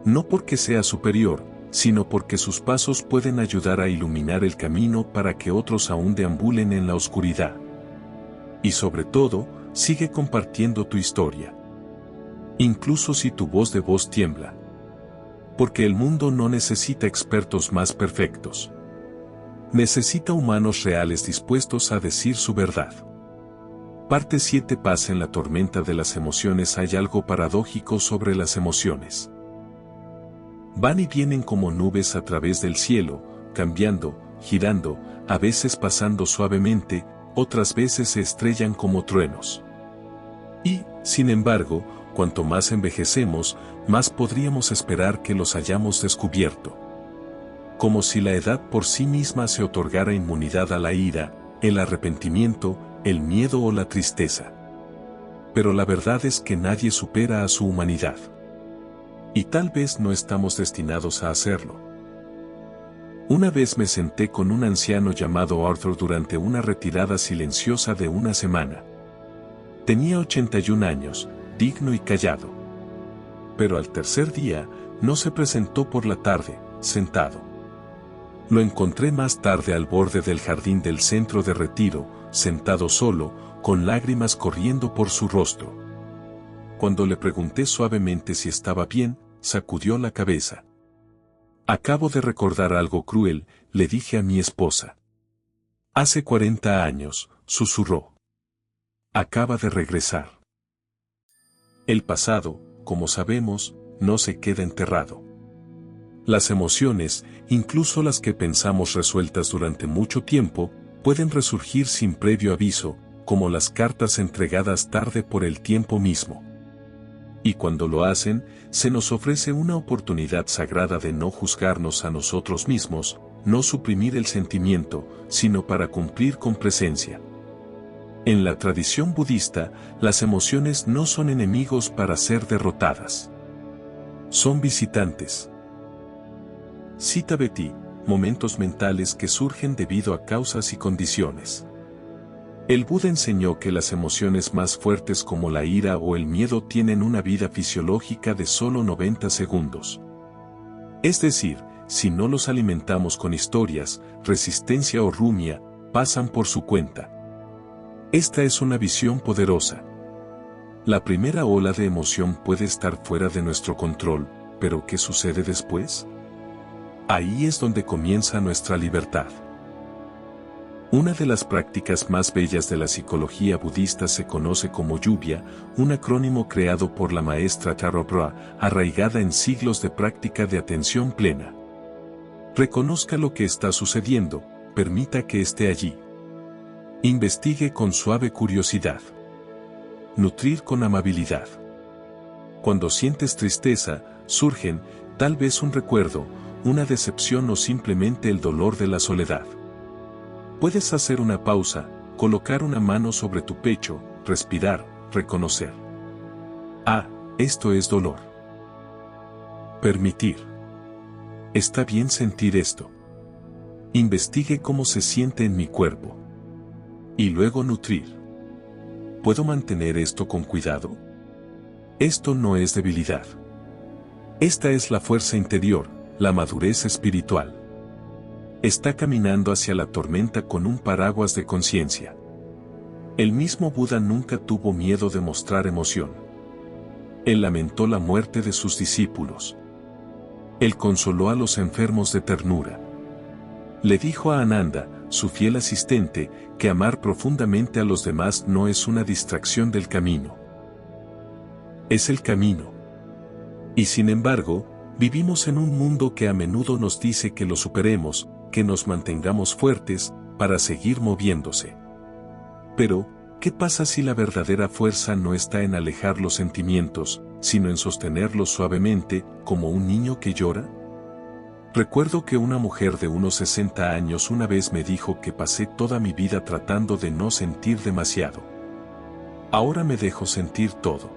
No porque sea superior, sino porque sus pasos pueden ayudar a iluminar el camino para que otros aún deambulen en la oscuridad. Y sobre todo, sigue compartiendo tu historia. Incluso si tu voz de voz tiembla. Porque el mundo no necesita expertos más perfectos. Necesita humanos reales dispuestos a decir su verdad. Parte 7. Paz en la tormenta de las emociones. Hay algo paradójico sobre las emociones. Van y vienen como nubes a través del cielo, cambiando, girando, a veces pasando suavemente, otras veces se estrellan como truenos. Y, sin embargo, cuanto más envejecemos, más podríamos esperar que los hayamos descubierto. Como si la edad por sí misma se otorgara inmunidad a la ira, el arrepentimiento, el miedo o la tristeza. Pero la verdad es que nadie supera a su humanidad. Y tal vez no estamos destinados a hacerlo. Una vez me senté con un anciano llamado Arthur durante una retirada silenciosa de una semana. Tenía 81 años, digno y callado. Pero al tercer día, no se presentó por la tarde, sentado. Lo encontré más tarde al borde del jardín del centro de retiro, sentado solo, con lágrimas corriendo por su rostro. Cuando le pregunté suavemente si estaba bien, sacudió la cabeza. Acabo de recordar algo cruel, le dije a mi esposa. Hace 40 años, susurró. Acaba de regresar. El pasado, como sabemos, no se queda enterrado. Las emociones, incluso las que pensamos resueltas durante mucho tiempo, pueden resurgir sin previo aviso, como las cartas entregadas tarde por el tiempo mismo. Y cuando lo hacen, se nos ofrece una oportunidad sagrada de no juzgarnos a nosotros mismos, no suprimir el sentimiento, sino para cumplir con presencia. En la tradición budista, las emociones no son enemigos para ser derrotadas. Son visitantes. Cita Betty, momentos mentales que surgen debido a causas y condiciones. El Buda enseñó que las emociones más fuertes como la ira o el miedo tienen una vida fisiológica de solo 90 segundos. Es decir, si no los alimentamos con historias, resistencia o rumia, pasan por su cuenta. Esta es una visión poderosa. La primera ola de emoción puede estar fuera de nuestro control, pero ¿qué sucede después? Ahí es donde comienza nuestra libertad. Una de las prácticas más bellas de la psicología budista se conoce como lluvia, un acrónimo creado por la maestra Taro Brah, arraigada en siglos de práctica de atención plena. Reconozca lo que está sucediendo, permita que esté allí. Investigue con suave curiosidad. Nutrir con amabilidad. Cuando sientes tristeza, surgen, tal vez un recuerdo, una decepción o simplemente el dolor de la soledad. Puedes hacer una pausa, colocar una mano sobre tu pecho, respirar, reconocer. Ah, esto es dolor. Permitir. Está bien sentir esto. Investigue cómo se siente en mi cuerpo. Y luego nutrir. ¿Puedo mantener esto con cuidado? Esto no es debilidad. Esta es la fuerza interior, la madurez espiritual. Está caminando hacia la tormenta con un paraguas de conciencia. El mismo Buda nunca tuvo miedo de mostrar emoción. Él lamentó la muerte de sus discípulos. Él consoló a los enfermos de ternura. Le dijo a Ananda, su fiel asistente, que amar profundamente a los demás no es una distracción del camino. Es el camino. Y sin embargo, vivimos en un mundo que a menudo nos dice que lo superemos, que nos mantengamos fuertes, para seguir moviéndose. Pero, ¿qué pasa si la verdadera fuerza no está en alejar los sentimientos, sino en sostenerlos suavemente, como un niño que llora? Recuerdo que una mujer de unos 60 años una vez me dijo que pasé toda mi vida tratando de no sentir demasiado. Ahora me dejo sentir todo.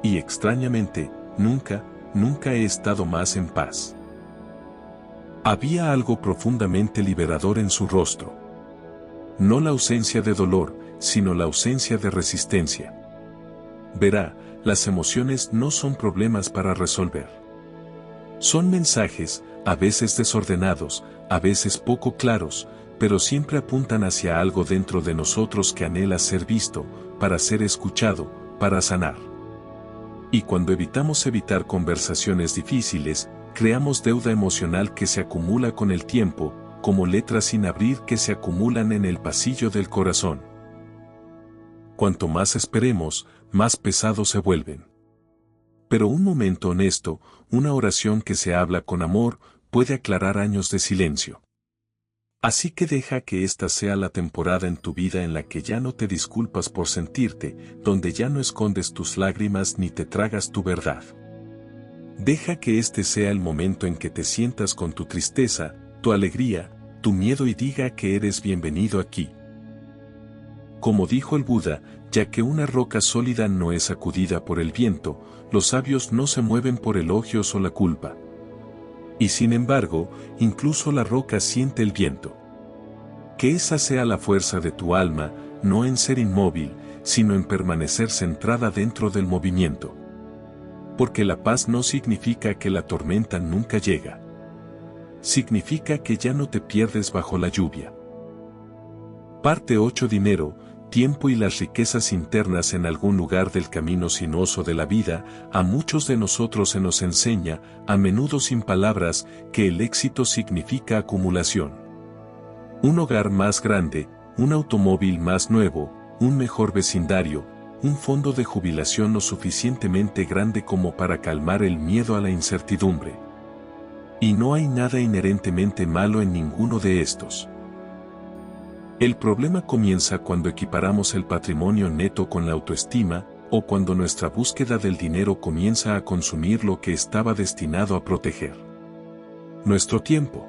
Y extrañamente, nunca he estado más en paz. Había algo profundamente liberador en su rostro. No la ausencia de dolor, sino la ausencia de resistencia. Verá, las emociones no son problemas para resolver. Son mensajes, a veces desordenados, a veces poco claros, pero siempre apuntan hacia algo dentro de nosotros que anhela ser visto, para ser escuchado, para sanar. Y cuando evitamos evitar conversaciones difíciles, creamos deuda emocional que se acumula con el tiempo, como letras sin abrir que se acumulan en el pasillo del corazón. Cuanto más esperemos, más pesados se vuelven. Pero un momento honesto, una oración que se habla con amor, puede aclarar años de silencio. Así que deja que esta sea la temporada en tu vida en la que ya no te disculpas por sentirte, donde ya no escondes tus lágrimas ni te tragas tu verdad. Deja que este sea el momento en que te sientas con tu tristeza, tu alegría, tu miedo y diga que eres bienvenido aquí. Como dijo el Buda, ya que una roca sólida no es sacudida por el viento, los sabios no se mueven por elogios o la culpa. Y sin embargo, incluso la roca siente el viento. Que esa sea la fuerza de tu alma, no en ser inmóvil, sino en permanecer centrada dentro del movimiento. Porque la paz no significa que la tormenta nunca llega. Significa que ya no te pierdes bajo la lluvia. Parte 8. Dinero, tiempo y las riquezas internas en algún lugar del camino sinuoso de la vida. A muchos de nosotros se nos enseña, a menudo sin palabras, que el éxito significa acumulación. Un hogar más grande, un automóvil más nuevo, un mejor vecindario, un fondo de jubilación lo suficientemente grande como para calmar el miedo a la incertidumbre. Y no hay nada inherentemente malo en ninguno de estos. El problema comienza cuando equiparamos el patrimonio neto con la autoestima, o cuando nuestra búsqueda del dinero comienza a consumir lo que estaba destinado a proteger. Nuestro tiempo.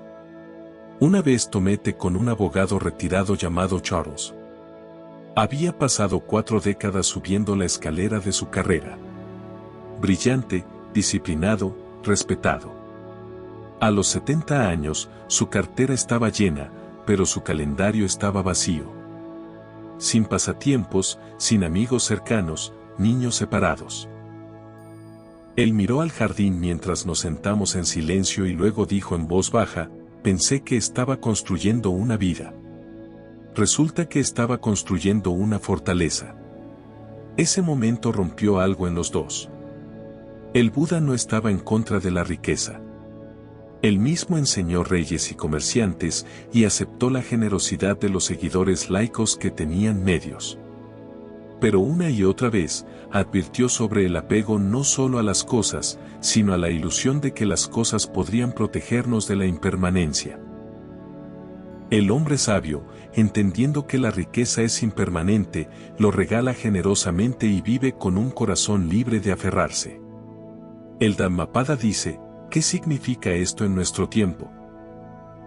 Una vez tomé té con un abogado retirado llamado Charles. Había pasado 4 décadas subiendo la escalera de su carrera. Brillante, disciplinado, respetado. A los 70 años, su cartera estaba llena, pero su calendario estaba vacío. Sin pasatiempos, sin amigos cercanos, niños separados. Él miró al jardín mientras nos sentamos en silencio y luego dijo en voz baja, pensé que estaba construyendo una vida. Resulta que estaba construyendo una fortaleza. Ese momento rompió algo en los dos. El Buda no estaba en contra de la riqueza. Él mismo enseñó reyes y comerciantes y aceptó la generosidad de los seguidores laicos que tenían medios. Pero una y otra vez, advirtió sobre el apego no solo a las cosas, sino a la ilusión de que las cosas podrían protegernos de la impermanencia. El hombre sabio, entendiendo que la riqueza es impermanente, lo regala generosamente y vive con un corazón libre de aferrarse. El Dhammapada dice, ¿qué significa esto en nuestro tiempo?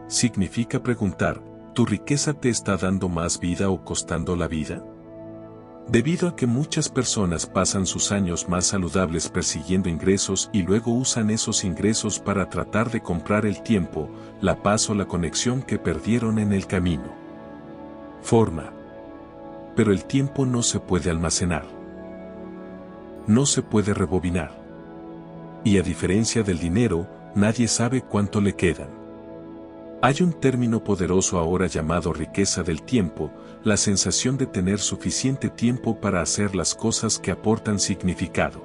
Significa preguntar, ¿tu riqueza te está dando más vida o costando la vida? Debido a que muchas personas pasan sus años más saludables persiguiendo ingresos y luego usan esos ingresos para tratar de comprar el tiempo, la paz o la conexión que perdieron en el camino. Forma. Pero el tiempo no se puede almacenar. No se puede rebobinar. Y a diferencia del dinero, nadie sabe cuánto le quedan. Hay un término poderoso ahora llamado riqueza del tiempo, la sensación de tener suficiente tiempo para hacer las cosas que aportan significado.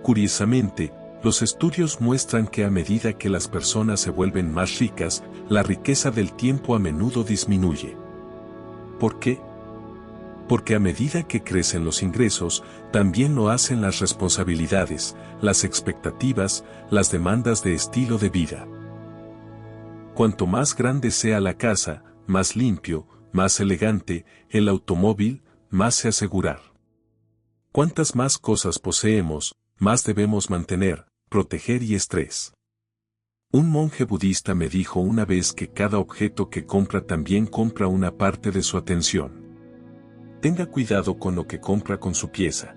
Curiosamente, los estudios muestran que a medida que las personas se vuelven más ricas, la riqueza del tiempo a menudo disminuye. ¿Por qué? Porque a medida que crecen los ingresos, también lo hacen las responsabilidades, las expectativas, las demandas de estilo de vida. Cuanto más grande sea la casa, más limpio, más elegante, el automóvil, más se asegurar. Cuantas más cosas poseemos, más debemos mantener, proteger y estrés. Un monje budista me dijo una vez que cada objeto que compra también compra una parte de su atención. Tenga cuidado con lo que compra con su pieza.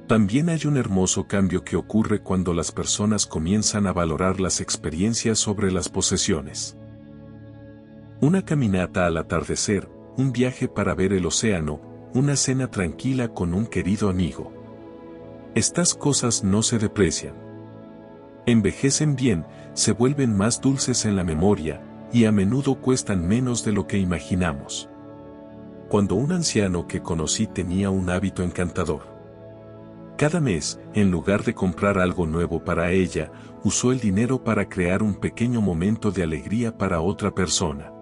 También hay un hermoso cambio que ocurre cuando las personas comienzan a valorar las experiencias sobre las posesiones. Una caminata al atardecer, un viaje para ver el océano, una cena tranquila con un querido amigo. Estas cosas no se deprecian. Envejecen bien, se vuelven más dulces en la memoria, y a menudo cuestan menos de lo que imaginamos. Cuando un anciano que conocí tenía un hábito encantador. Cada mes, en lugar de comprar algo nuevo para ella, usó el dinero para crear un pequeño momento de alegría para otra persona.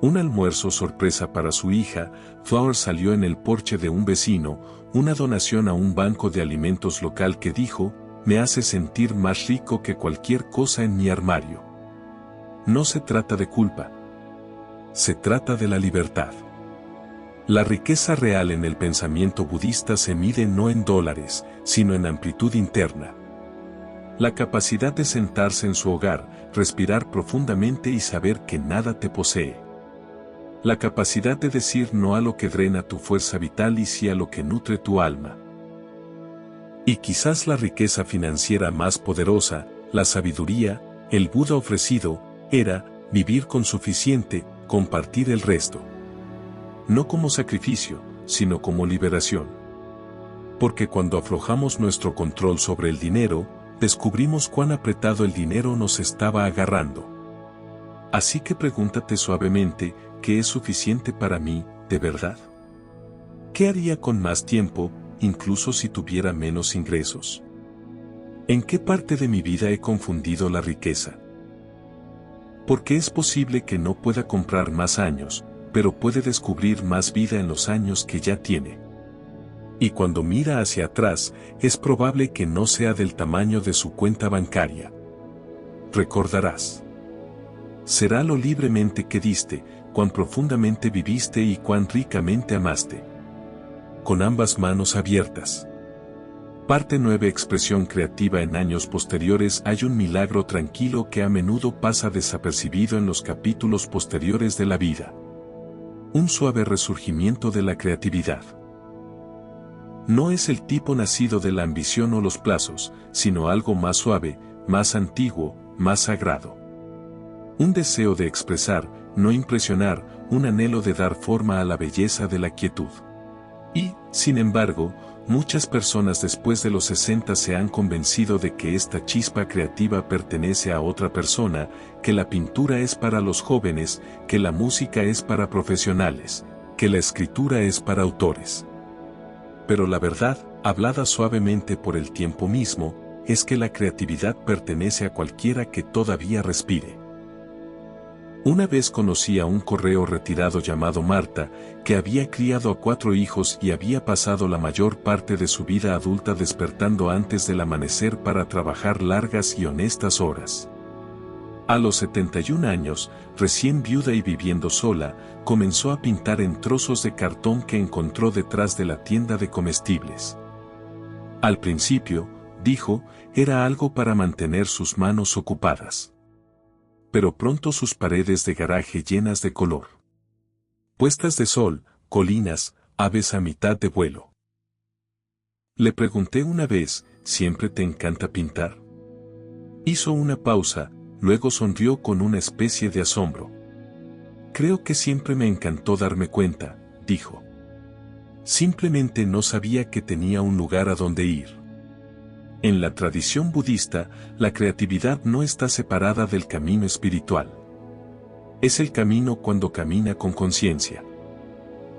Un almuerzo sorpresa para su hija, Flower salió en el porche de un vecino, una donación a un banco de alimentos local que dijo, me hace sentir más rico que cualquier cosa en mi armario. No se trata de culpa. Se trata de la libertad. La riqueza real en el pensamiento budista se mide no en dólares, sino en amplitud interna. La capacidad de sentarse en su hogar, respirar profundamente y saber que nada te posee. La capacidad de decir no a lo que drena tu fuerza vital y sí a lo que nutre tu alma. Y quizás la riqueza financiera más poderosa, la sabiduría, el Buda ofrecido, era vivir con suficiente, compartir el resto. No como sacrificio, sino como liberación. Porque cuando aflojamos nuestro control sobre el dinero, descubrimos cuán apretado el dinero nos estaba agarrando. Así que pregúntate suavemente, ¿qué es suficiente para mí, de verdad? ¿Qué haría con más tiempo, incluso si tuviera menos ingresos? ¿En qué parte de mi vida he confundido la riqueza? Porque es posible que no pueda comprar más años, pero puede descubrir más vida en los años que ya tiene. Y cuando mira hacia atrás, es probable que no sea del tamaño de su cuenta bancaria. Recordarás. Será lo libremente que diste, cuán profundamente viviste y cuán ricamente amaste. Con ambas manos abiertas. Parte 9. Expresión creativa. En años posteriores hay un milagro tranquilo que a menudo pasa desapercibido en los capítulos posteriores de la vida. Un suave resurgimiento de la creatividad. No es el tipo nacido de la ambición o los plazos, sino algo más suave, más antiguo, más sagrado. Un deseo de expresar, no impresionar, un anhelo de dar forma a la belleza de la quietud. Y, sin embargo, muchas personas después de los 60 se han convencido de que esta chispa creativa pertenece a otra persona, que la pintura es para los jóvenes, que la música es para profesionales, que la escritura es para autores. Pero la verdad, hablada suavemente por el tiempo mismo, es que la creatividad pertenece a cualquiera que todavía respire. Una vez conocí a un correo retirado llamado Marta, que había criado a 4 hijos y había pasado la mayor parte de su vida adulta despertando antes del amanecer para trabajar largas y honestas horas. A los 71 años, recién viuda y viviendo sola, comenzó a pintar en trozos de cartón que encontró detrás de la tienda de comestibles. Al principio, dijo, era algo para mantener sus manos ocupadas. Pero pronto sus paredes de garaje llenas de color. Puestas de sol, colinas, aves a mitad de vuelo. Le pregunté una vez, ¿siempre te encanta pintar? Hizo una pausa, luego sonrió con una especie de asombro. Creo que siempre me encantó darme cuenta, dijo. Simplemente no sabía que tenía un lugar a donde ir. En la tradición budista, la creatividad no está separada del camino espiritual. Es el camino cuando camina con conciencia.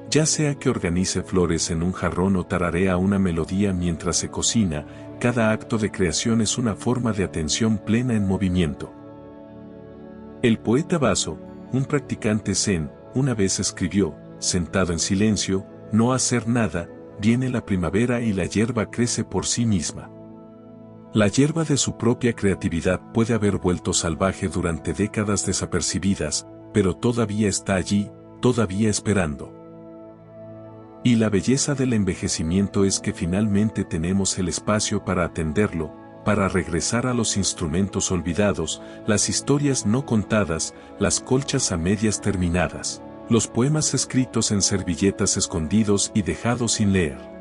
Ya sea que organice flores en un jarrón o tararea una melodía mientras se cocina, cada acto de creación es una forma de atención plena en movimiento. El poeta Baso, un practicante zen, una vez escribió, sentado en silencio, no hacer nada, viene la primavera y la hierba crece por sí misma. La hierba de su propia creatividad puede haber vuelto salvaje durante décadas desapercibidas, pero todavía está allí, todavía esperando. Y la belleza del envejecimiento es que finalmente tenemos el espacio para atenderlo, para regresar a los instrumentos olvidados, las historias no contadas, las colchas a medias terminadas, los poemas escritos en servilletas escondidos y dejados sin leer.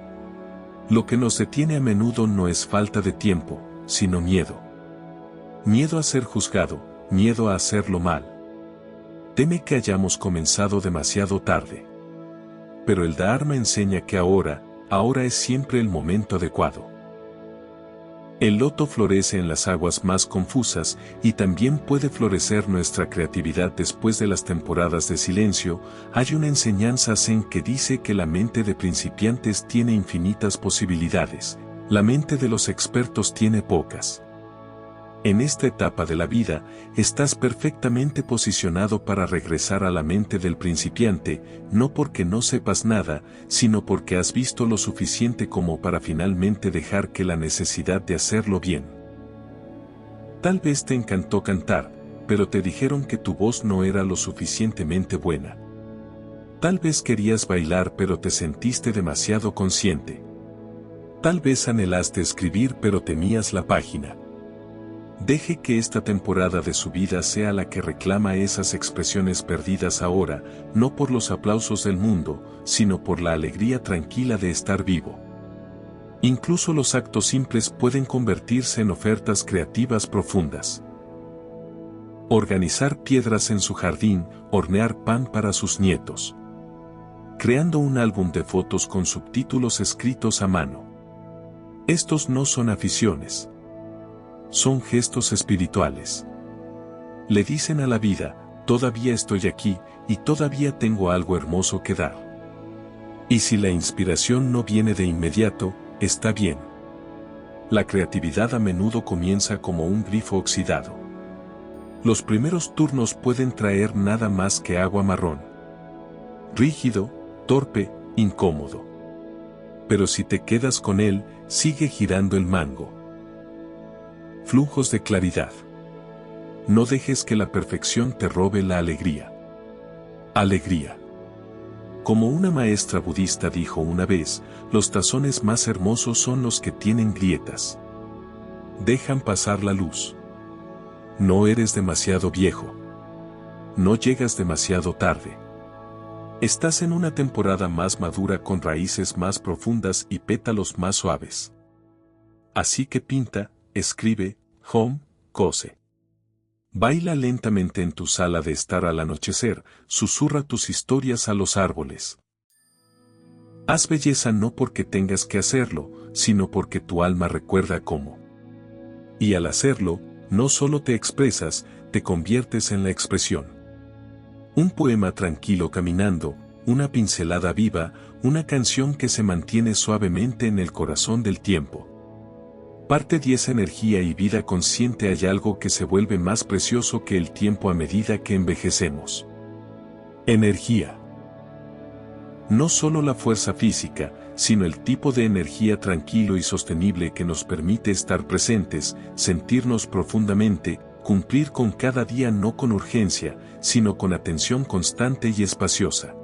Lo que nos detiene a menudo no es falta de tiempo, sino miedo. Miedo a ser juzgado, miedo a hacerlo mal. Teme que hayamos comenzado demasiado tarde. Pero el Dharma enseña que ahora es siempre el momento adecuado. El loto florece en las aguas más confusas y también puede florecer nuestra creatividad después de las temporadas de silencio. Hay una enseñanza zen que dice que la mente de principiantes tiene infinitas posibilidades, la mente de los expertos tiene pocas. En esta etapa de la vida, estás perfectamente posicionado para regresar a la mente del principiante, no porque no sepas nada, sino porque has visto lo suficiente como para finalmente dejar que la necesidad de hacerlo bien. Tal vez te encantó cantar, pero te dijeron que tu voz no era lo suficientemente buena. Tal vez querías bailar pero te sentiste demasiado consciente. Tal vez anhelaste escribir pero temías la página. Deje que esta temporada de su vida sea la que reclama esas expresiones perdidas ahora, no por los aplausos del mundo, sino por la alegría tranquila de estar vivo. Incluso los actos simples pueden convertirse en ofertas creativas profundas. Organizar piedras en su jardín, hornear pan para sus nietos. Creando un álbum de fotos con subtítulos escritos a mano. Estos no son aficiones. Son gestos espirituales. Le dicen a la vida, todavía estoy aquí, y todavía tengo algo hermoso que dar. Y si la inspiración no viene de inmediato, está bien. La creatividad a menudo comienza como un grifo oxidado. Los primeros turnos pueden traer nada más que agua marrón. Rígido, torpe, incómodo. Pero si te quedas con él, sigue girando el mango. Flujos de claridad. No dejes que la perfección te robe la alegría. Alegría. Como una maestra budista dijo una vez, los tazones más hermosos son los que tienen grietas. Dejan pasar la luz. No eres demasiado viejo. No llegas demasiado tarde. Estás en una temporada más madura con raíces más profundas y pétalos más suaves. Así que pinta, escribe, home, cose. Baila lentamente en tu sala de estar al anochecer, susurra tus historias a los árboles. Haz belleza no porque tengas que hacerlo, sino porque tu alma recuerda cómo. Y al hacerlo, no solo te expresas, te conviertes en la expresión. Un poema tranquilo caminando, una pincelada viva, una canción que se mantiene suavemente en el corazón del tiempo. Parte de esa energía y vida consciente hay algo que se vuelve más precioso que el tiempo a medida que envejecemos. Energía. No solo la fuerza física, sino el tipo de energía tranquilo y sostenible que nos permite estar presentes, sentirnos profundamente, cumplir con cada día no con urgencia, sino con atención constante y espaciosa.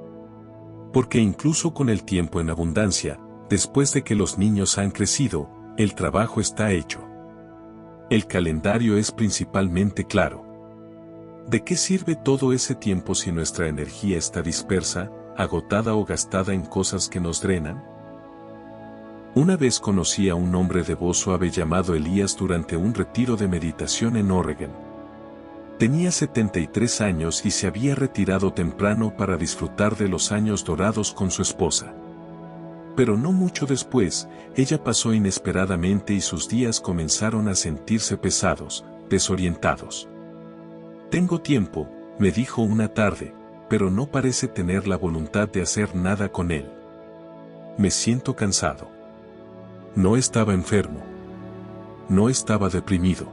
Porque incluso con el tiempo en abundancia, después de que los niños han crecido, el trabajo está hecho. El calendario es principalmente claro. ¿De qué sirve todo ese tiempo si nuestra energía está dispersa, agotada o gastada en cosas que nos drenan? Una vez conocí a un hombre de voz suave llamado Elías durante un retiro de meditación en Oregon. Tenía 73 años y se había retirado temprano para disfrutar de los años dorados con su esposa. Pero no mucho después, ella pasó inesperadamente y sus días comenzaron a sentirse pesados, desorientados. Tengo tiempo, me dijo una tarde, pero no parece tener la voluntad de hacer nada con él. Me siento cansado. No estaba enfermo. No estaba deprimido.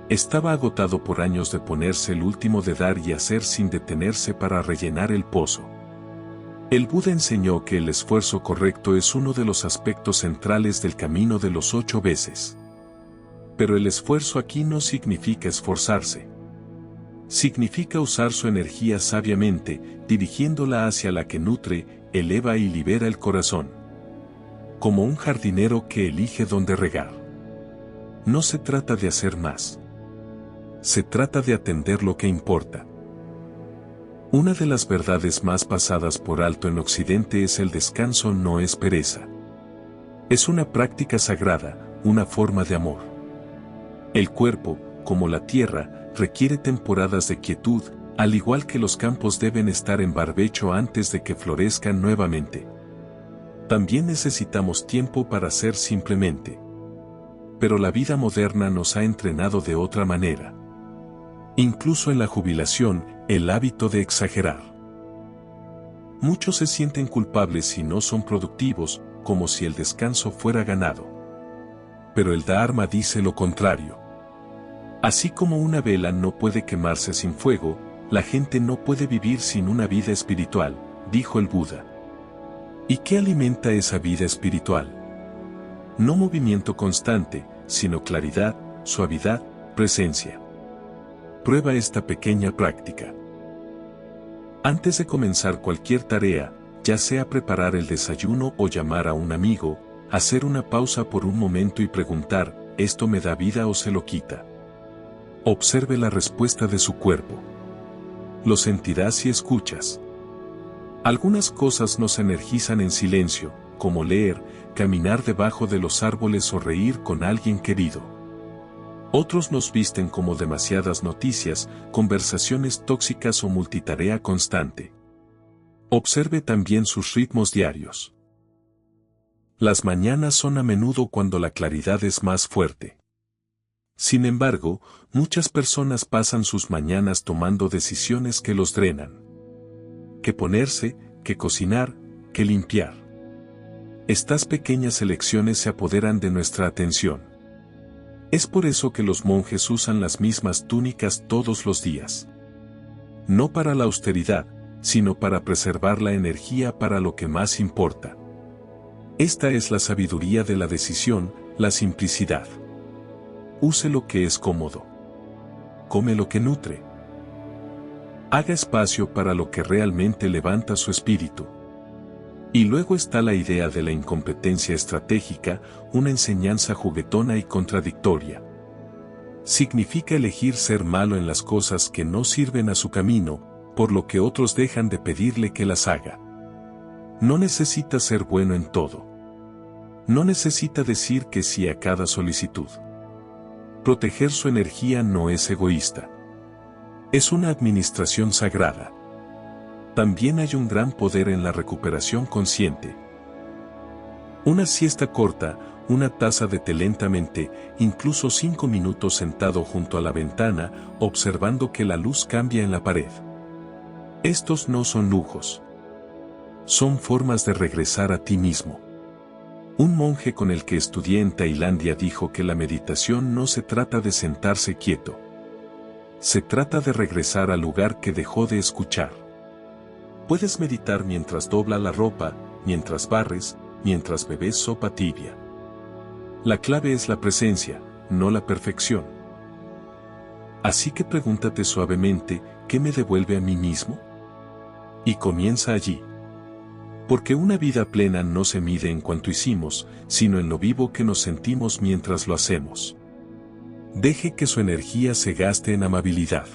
Estaba agotado por años de ponerse el último de dar y hacer sin detenerse para rellenar el pozo. El Buda enseñó que el esfuerzo correcto es uno de los aspectos centrales del camino de los 8 veces. Pero el esfuerzo aquí no significa esforzarse. Significa usar su energía sabiamente, dirigiéndola hacia la que nutre, eleva y libera el corazón. Como un jardinero que elige dónde regar. No se trata de hacer más. Se trata de atender lo que importa. Una de las verdades más pasadas por alto en Occidente es el descanso no es pereza. Es una práctica sagrada, una forma de amor. El cuerpo, como la tierra, requiere temporadas de quietud, al igual que los campos deben estar en barbecho antes de que florezcan nuevamente. También necesitamos tiempo para ser simplemente. Pero la vida moderna nos ha entrenado de otra manera. Incluso en la jubilación, el hábito de exagerar. Muchos se sienten culpables si no son productivos, como si el descanso fuera ganado. Pero el Dharma dice lo contrario. Así como una vela no puede quemarse sin fuego, la gente no puede vivir sin una vida espiritual, dijo el Buda. ¿Y qué alimenta esa vida espiritual? No movimiento constante, sino claridad, suavidad, presencia. Prueba esta pequeña práctica. Antes de comenzar cualquier tarea, ya sea preparar el desayuno o llamar a un amigo, hacer una pausa por un momento y preguntar, ¿esto me da vida o se lo quita? Observe la respuesta de su cuerpo. Lo sentirás si escuchas. Algunas cosas nos energizan en silencio, como leer, caminar debajo de los árboles o reír con alguien querido. Otros nos visten como demasiadas noticias, conversaciones tóxicas o multitarea constante. Observe también sus ritmos diarios. Las mañanas son a menudo cuando la claridad es más fuerte. Sin embargo, muchas personas pasan sus mañanas tomando decisiones que los drenan. ¿Qué ponerse, qué cocinar, qué limpiar? Estas pequeñas elecciones se apoderan de nuestra atención. Es por eso que los monjes usan las mismas túnicas todos los días. No para la austeridad, sino para preservar la energía para lo que más importa. Esta es la sabiduría de la decisión, la simplicidad. Use lo que es cómodo. Come lo que nutre. Haga espacio para lo que realmente levanta su espíritu. Y luego está la idea de la incompetencia estratégica, una enseñanza juguetona y contradictoria. Significa elegir ser malo en las cosas que no sirven a su camino, por lo que otros dejan de pedirle que las haga. No necesita ser bueno en todo. No necesita decir que sí a cada solicitud. Proteger su energía no es egoísta. Es una administración sagrada. También hay un gran poder en la recuperación consciente. Una siesta corta, una taza de té lentamente, incluso 5 minutos sentado junto a la ventana, observando que la luz cambia en la pared. Estos no son lujos. Son formas de regresar a ti mismo. Un monje con el que estudié en Tailandia dijo que la meditación no se trata de sentarse quieto. Se trata de regresar al lugar que dejó de escuchar. Puedes meditar mientras dobla la ropa, mientras barres, mientras bebes sopa tibia. La clave es la presencia, no la perfección. Así que pregúntate suavemente, ¿qué me devuelve a mí mismo? Y comienza allí. Porque una vida plena no se mide en cuanto hicimos, sino en lo vivo que nos sentimos mientras lo hacemos. Deje que su energía se gaste en amabilidad.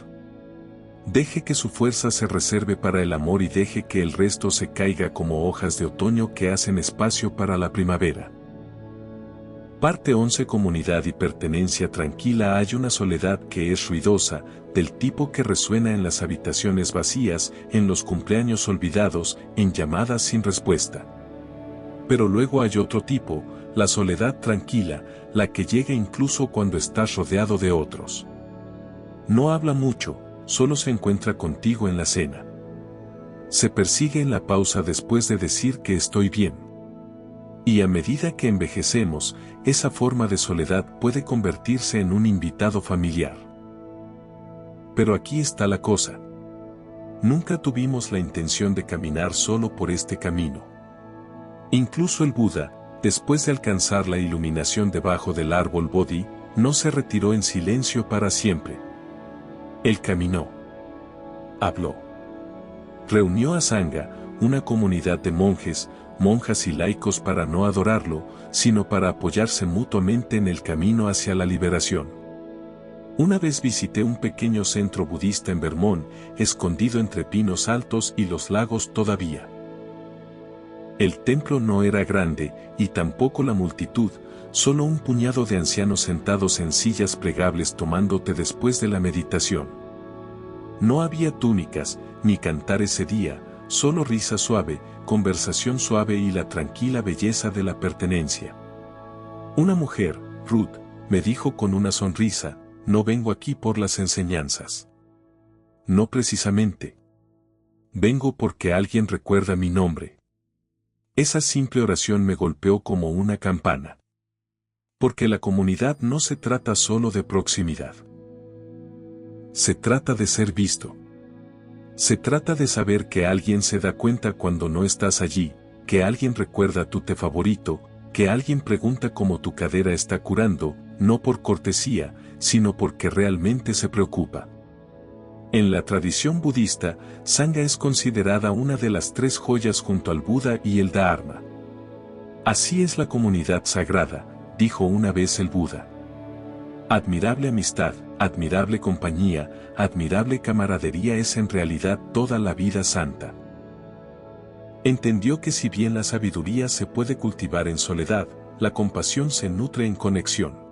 Deje que su fuerza se reserve para el amor y deje que el resto se caiga como hojas de otoño que hacen espacio para la primavera. Parte 11. Comunidad y pertenencia tranquila. Hay una soledad que es ruidosa, del tipo que resuena en las habitaciones vacías, en los cumpleaños olvidados, en llamadas sin respuesta. Pero luego hay otro tipo, la soledad tranquila, la que llega incluso cuando estás rodeado de otros. No habla mucho, solo se encuentra contigo en la cena. Se persigue en la pausa después de decir que estoy bien. Y a medida que envejecemos, esa forma de soledad puede convertirse en un invitado familiar. Pero aquí está la cosa. Nunca tuvimos la intención de caminar solo por este camino. Incluso el Buda, después de alcanzar la iluminación debajo del árbol Bodhi, no se retiró en silencio para siempre. Él caminó. Habló. Reunió a Sangha, una comunidad de monjes, monjas y laicos para no adorarlo, sino para apoyarse mutuamente en el camino hacia la liberación. Una vez visité un pequeño centro budista en Vermont, escondido entre pinos altos y los lagos todavía. El templo no era grande, y tampoco la multitud, solo un puñado de ancianos sentados en sillas plegables tomando té después de la meditación. No había túnicas, ni cantar ese día, solo risa suave, conversación suave y la tranquila belleza de la pertenencia. Una mujer, Ruth, me dijo con una sonrisa, no vengo aquí por las enseñanzas. No precisamente. Vengo porque alguien recuerda mi nombre. Esa simple oración me golpeó como una campana. Porque la comunidad no se trata solo de proximidad. Se trata de ser visto. Se trata de saber que alguien se da cuenta cuando no estás allí, que alguien recuerda tu té favorito, que alguien pregunta cómo tu cadera está curando, no por cortesía, sino porque realmente se preocupa. En la tradición budista, Sangha es considerada una de las 3 joyas junto al Buda y el Dharma. Así es la comunidad sagrada, dijo una vez el Buda. Admirable amistad, admirable compañía, admirable camaradería es en realidad toda la vida santa. Entendió que si bien la sabiduría se puede cultivar en soledad, la compasión se nutre en conexión.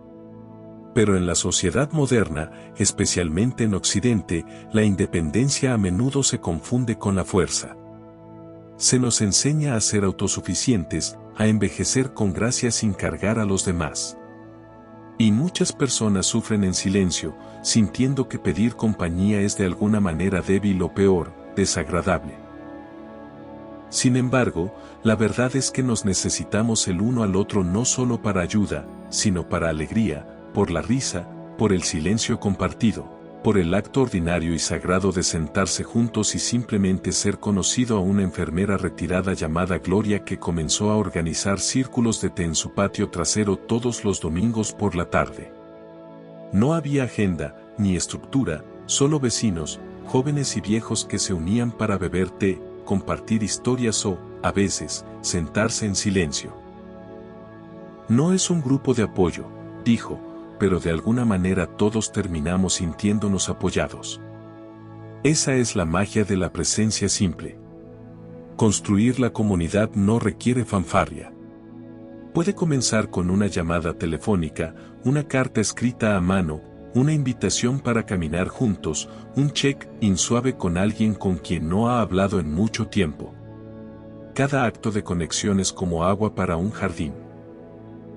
Pero en la sociedad moderna, especialmente en Occidente, la independencia a menudo se confunde con la fuerza. Se nos enseña a ser autosuficientes, a envejecer con gracia sin cargar a los demás. Y muchas personas sufren en silencio, sintiendo que pedir compañía es de alguna manera débil o peor, desagradable. Sin embargo, la verdad es que nos necesitamos el uno al otro no solo para ayuda, sino para alegría, por la risa, por el silencio compartido, por el acto ordinario y sagrado de sentarse juntos y simplemente ser conocido a una enfermera retirada llamada Gloria que comenzó a organizar círculos de té en su patio trasero todos los domingos por la tarde. No había agenda, ni estructura, solo vecinos, jóvenes y viejos que se unían para beber té, compartir historias o, a veces, sentarse en silencio. No es un grupo de apoyo, dijo, pero de alguna manera todos terminamos sintiéndonos apoyados. Esa es la magia de la presencia simple. Construir la comunidad no requiere fanfarria. Puede comenzar con una llamada telefónica, una carta escrita a mano, una invitación para caminar juntos, un check-in suave con alguien con quien no ha hablado en mucho tiempo. Cada acto de conexión es como agua para un jardín.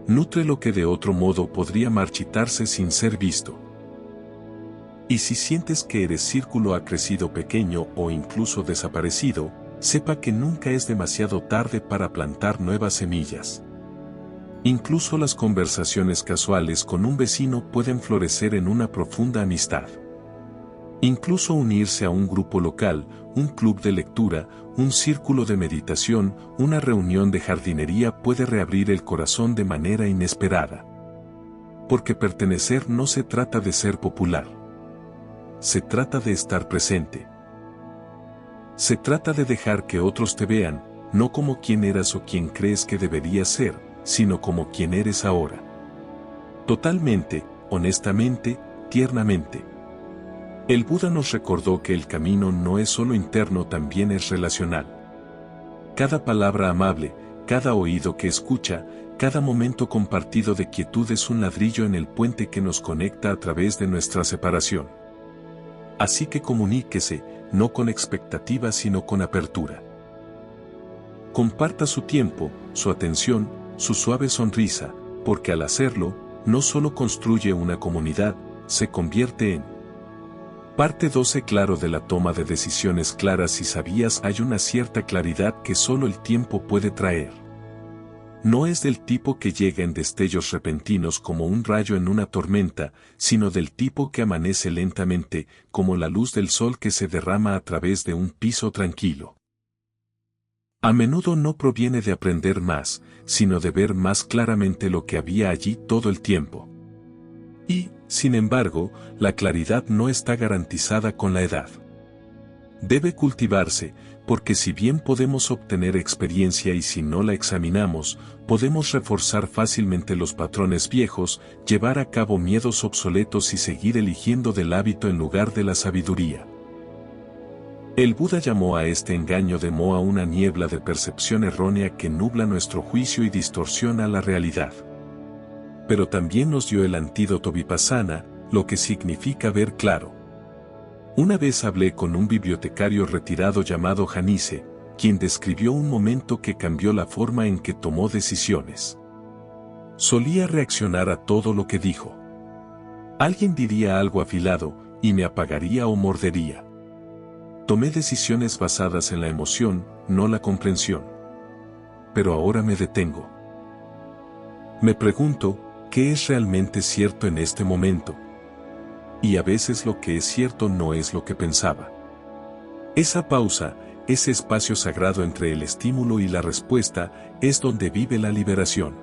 Nutre lo que de otro modo podría marchitarse sin ser visto. Y si sientes que eres círculo ha crecido pequeño o incluso desaparecido, sepa que nunca es demasiado tarde para plantar nuevas semillas. Incluso las conversaciones casuales con un vecino pueden florecer en una profunda amistad. Incluso unirse a un grupo local, un club de lectura, un círculo de meditación, una reunión de jardinería puede reabrir el corazón de manera inesperada. Porque pertenecer no se trata de ser popular. Se trata de estar presente. Se trata de dejar que otros te vean, no como quien eras o quien crees que deberías ser, sino como quien eres ahora. Totalmente, honestamente, tiernamente. El Buda nos recordó que el camino no es solo interno, también es relacional. Cada palabra amable, cada oído que escucha, cada momento compartido de quietud es un ladrillo en el puente que nos conecta a través de nuestra separación. Así que comuníquese, no con expectativa sino con apertura. Comparta su tiempo, su atención, su suave sonrisa, porque al hacerlo, no solo construye una comunidad, se convierte en. Parte 12. Claro, de la toma de decisiones claras y sabias hay una cierta claridad que solo el tiempo puede traer. No es del tipo que llega en destellos repentinos como un rayo en una tormenta, sino del tipo que amanece lentamente, como la luz del sol que se derrama a través de un piso tranquilo. A menudo no proviene de aprender más, sino de ver más claramente lo que había allí todo el tiempo. Y, sin embargo, la claridad no está garantizada con la edad. Debe cultivarse, porque si bien podemos obtener experiencia y si no la examinamos, podemos reforzar fácilmente los patrones viejos, llevar a cabo miedos obsoletos y seguir eligiendo del hábito en lugar de la sabiduría. El Buda llamó a este engaño de Moa una niebla de percepción errónea que nubla nuestro juicio y distorsiona la realidad. Pero también nos dio el antídoto vipassana, lo que significa ver claro. Una vez hablé con un bibliotecario retirado llamado Janice, quien describió un momento que cambió la forma en que tomó decisiones. Solía reaccionar a todo lo que dijo. Alguien diría algo afilado, y me apagaría o mordería. Tomé decisiones basadas en la emoción, no la comprensión. Pero ahora me detengo. Me pregunto, ¿qué es realmente cierto en este momento? Y a veces lo que es cierto no es lo que pensaba. Esa pausa, ese espacio sagrado entre el estímulo y la respuesta, es donde vive la liberación.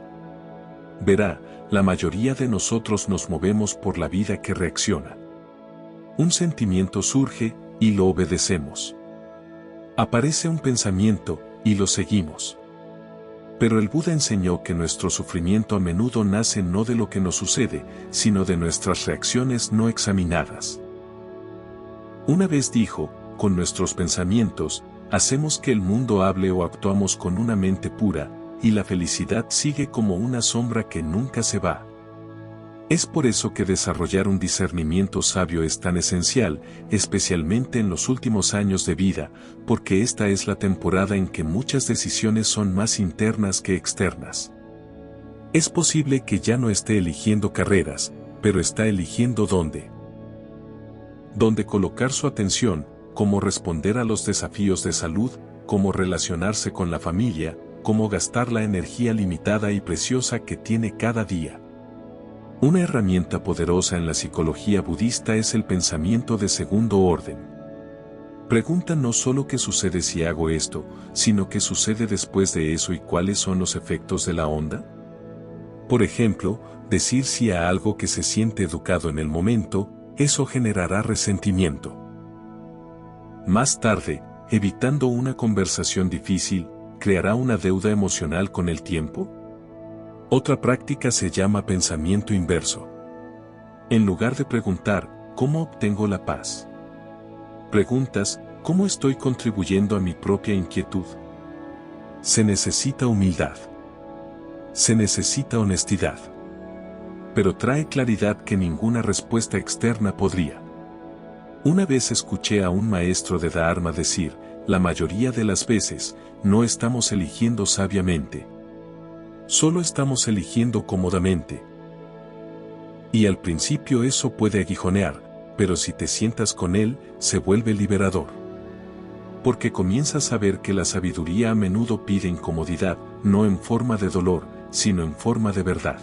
Verá, la mayoría de nosotros nos movemos por la vida que reacciona. Un sentimiento surge, y lo obedecemos. Aparece un pensamiento, y lo seguimos. Pero el Buda enseñó que nuestro sufrimiento a menudo nace no de lo que nos sucede, sino de nuestras reacciones no examinadas. Una vez dijo, con nuestros pensamientos, hacemos que el mundo hable o actuamos con una mente pura, y la felicidad sigue como una sombra que nunca se va. Es por eso que desarrollar un discernimiento sabio es tan esencial, especialmente en los últimos años de vida, porque esta es la temporada en que muchas decisiones son más internas que externas. Es posible que ya no esté eligiendo carreras, pero está eligiendo dónde. Dónde colocar su atención, cómo responder a los desafíos de salud, cómo relacionarse con la familia, cómo gastar la energía limitada y preciosa que tiene cada día. Una herramienta poderosa en la psicología budista es el pensamiento de segundo orden. Pregunta no solo qué sucede si hago esto, sino qué sucede después de eso y cuáles son los efectos de la onda. Por ejemplo, decir sí a algo que se siente educado en el momento, eso generará resentimiento. Más tarde, evitando una conversación difícil, ¿creará una deuda emocional con el tiempo? Otra práctica se llama pensamiento inverso. En lugar de preguntar, ¿cómo obtengo la paz?, Preguntas, ¿cómo estoy contribuyendo a mi propia inquietud? Se necesita humildad. Se necesita honestidad. Pero trae claridad que ninguna respuesta externa podría. Una vez escuché a un maestro de Dharma decir, la mayoría de las veces, no estamos eligiendo sabiamente. Solo estamos eligiendo cómodamente. Y al principio eso puede aguijonear, pero si te sientas con él, se vuelve liberador. Porque comienzas a ver que la sabiduría a menudo pide incomodidad, no en forma de dolor, sino en forma de verdad.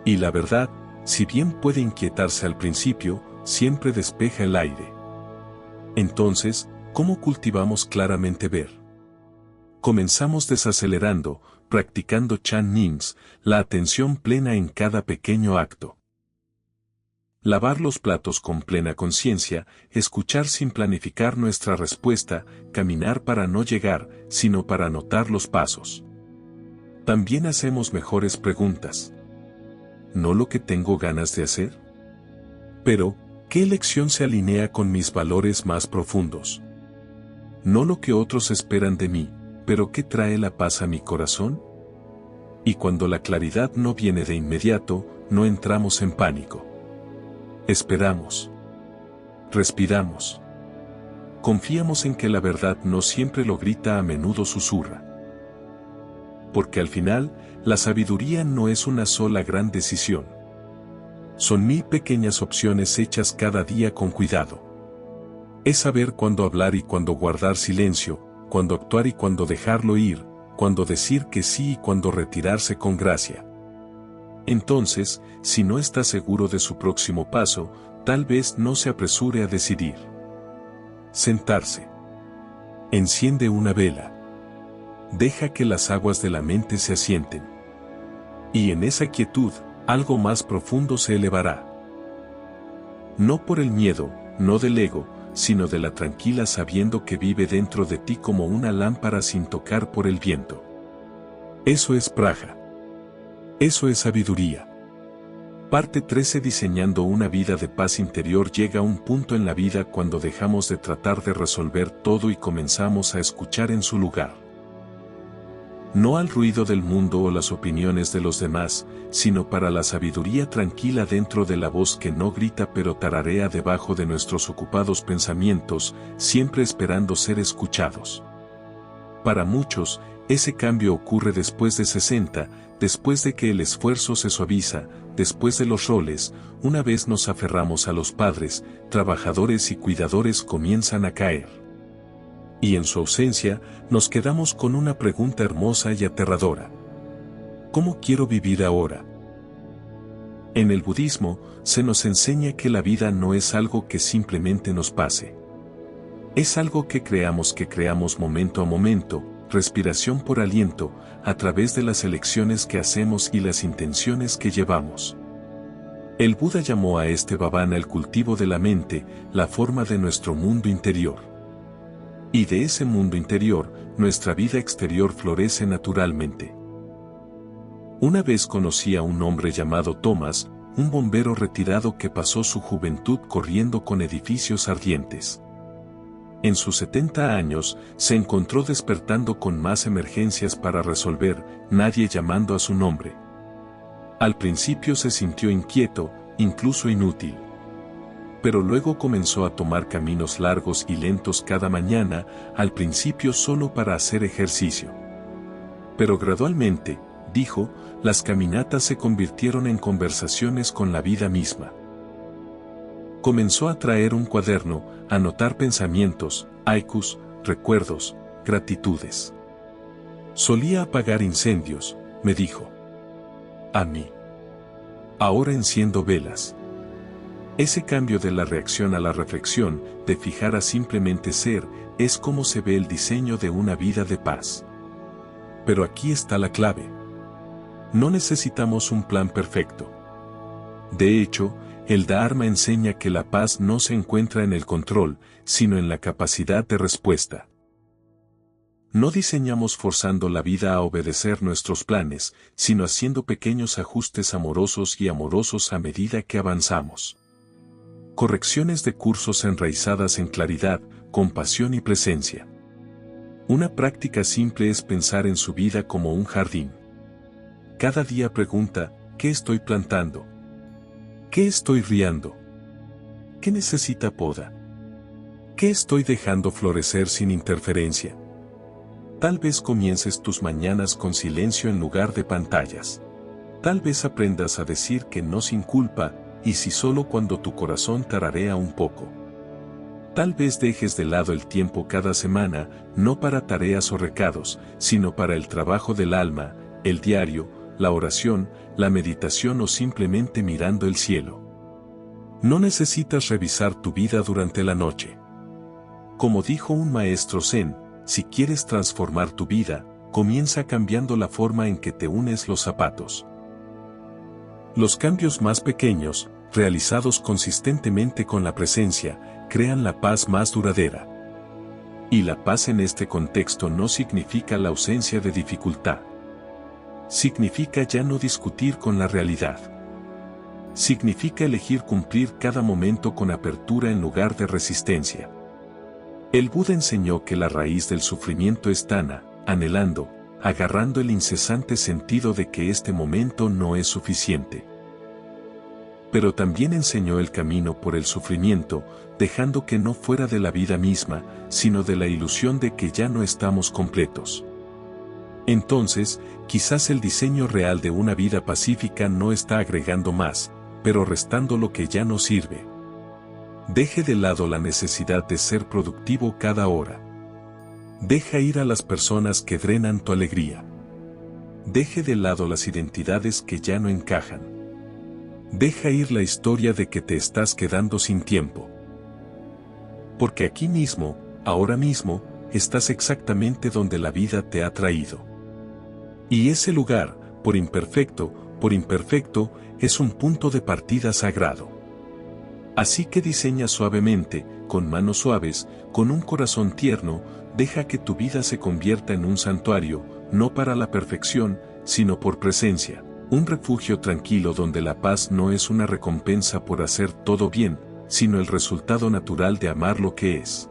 Y la verdad, si bien puede inquietarse al principio, siempre despeja el aire. Entonces, ¿cómo cultivamos claramente ver? Comenzamos desacelerando, practicando Chan Nings, la atención plena en cada pequeño acto. Lavar los platos con plena conciencia, escuchar sin planificar nuestra respuesta, caminar para no llegar, sino para notar los pasos. También hacemos mejores preguntas. ¿No lo que tengo ganas de hacer? Pero, ¿qué elección se alinea con mis valores más profundos? No lo que otros esperan de mí, pero ¿qué trae la paz a mi corazón? Y cuando la claridad no viene de inmediato, no entramos en pánico. Esperamos. Respiramos. Confiamos en que la verdad no siempre lo grita, a menudo susurra. Porque al final, la sabiduría no es una sola gran decisión. Son 1000 pequeñas opciones hechas cada día con cuidado. Es saber cuándo hablar y cuándo guardar silencio, cuándo actuar y cuándo dejarlo ir, cuándo decir que sí y cuándo retirarse con gracia. Entonces, si no está seguro de su próximo paso, tal vez no se apresure a decidir. Sentarse. Enciende una vela. Deja que las aguas de la mente se asienten. Y en esa quietud, algo más profundo se elevará. No por el miedo, no del ego, sino de la tranquila sabiendo que vive dentro de ti como una lámpara sin tocar por el viento. Eso es praja. Eso es sabiduría. Parte 13. Diseñando una vida de paz interior. Llega un punto en la vida cuando dejamos de tratar de resolver todo y comenzamos a escuchar en su lugar. No al ruido del mundo o las opiniones de los demás, sino para la sabiduría tranquila dentro de la voz que no grita pero tararea debajo de nuestros ocupados pensamientos, siempre esperando ser escuchados. Para muchos, ese cambio ocurre después de 60, después de que el esfuerzo se suaviza, después de los roles, una vez nos aferramos a los padres, trabajadores y cuidadores comienzan a caer. Y en su ausencia, nos quedamos con una pregunta hermosa y aterradora. ¿Cómo quiero vivir ahora? En el budismo, se nos enseña que la vida no es algo que simplemente nos pase. Es algo que creamos momento a momento, respiración por aliento, a través de las elecciones que hacemos y las intenciones que llevamos. El Buda llamó a este bhavana el cultivo de la mente, la forma de nuestro mundo interior. Y de ese mundo interior, nuestra vida exterior florece naturalmente. Una vez conocí a un hombre llamado Thomas, un bombero retirado que pasó su juventud corriendo con edificios ardientes. En sus 70 años, se encontró despertando con más emergencias para resolver, nadie llamando a su nombre. Al principio se sintió inquieto, incluso inútil. Pero luego comenzó a tomar caminos largos y lentos cada mañana, al principio solo para hacer ejercicio. Pero gradualmente, dijo, las caminatas se convirtieron en conversaciones con la vida misma. Comenzó a traer un cuaderno, a anotar pensamientos, haikus, recuerdos, gratitudes. Solía apagar incendios, me dijo. A mí. Ahora enciendo velas. Ese cambio de la reacción a la reflexión, de fijar a simplemente ser, es como se ve el diseño de una vida de paz. Pero aquí está la clave. No necesitamos un plan perfecto. De hecho, el Dharma enseña que la paz no se encuentra en el control, sino en la capacidad de respuesta. No diseñamos forzando la vida a obedecer nuestros planes, sino haciendo pequeños ajustes amorosos y amorosos a medida que avanzamos. Correcciones de cursos enraizadas en claridad, compasión y presencia. Una práctica simple es pensar en su vida como un jardín. Cada día pregunta, ¿qué estoy plantando? ¿Qué estoy riando? ¿Qué necesita poda? ¿Qué estoy dejando florecer sin interferencia? Tal vez comiences tus mañanas con silencio en lugar de pantallas. Tal vez aprendas a decir que no sin culpa, y si solo cuando tu corazón tararea un poco. Tal vez dejes de lado el tiempo cada semana, no para tareas o recados, sino para el trabajo del alma, el diario, la oración, la meditación o simplemente mirando el cielo. No necesitas revisar tu vida durante la noche. Como dijo un maestro zen, si quieres transformar tu vida, comienza cambiando la forma en que te unes los zapatos. Los cambios más pequeños, realizados consistentemente con la presencia, crean la paz más duradera. Y la paz en este contexto no significa la ausencia de dificultad. Significa ya no discutir con la realidad. Significa elegir cumplir cada momento con apertura en lugar de resistencia. El Buda enseñó que la raíz del sufrimiento es tana, anhelando, agarrando el incesante sentido de que este momento no es suficiente. Pero también enseñó el camino por el sufrimiento, dejando que no fuera de la vida misma, sino de la ilusión de que ya no estamos completos. Entonces, quizás el diseño real de una vida pacífica no está agregando más, pero restando lo que ya no sirve. Deje de lado la necesidad de ser productivo cada hora. Deja ir a las personas que drenan tu alegría. Deje de lado las identidades que ya no encajan. Deja ir la historia de que te estás quedando sin tiempo. Porque aquí mismo, ahora mismo, estás exactamente donde la vida te ha traído. Y ese lugar, por imperfecto, es un punto de partida sagrado. Así que diseña suavemente, con manos suaves, con un corazón tierno, deja que tu vida se convierta en un santuario, no para la perfección, sino por presencia, un refugio tranquilo donde la paz no es una recompensa por hacer todo bien, sino el resultado natural de amar lo que es.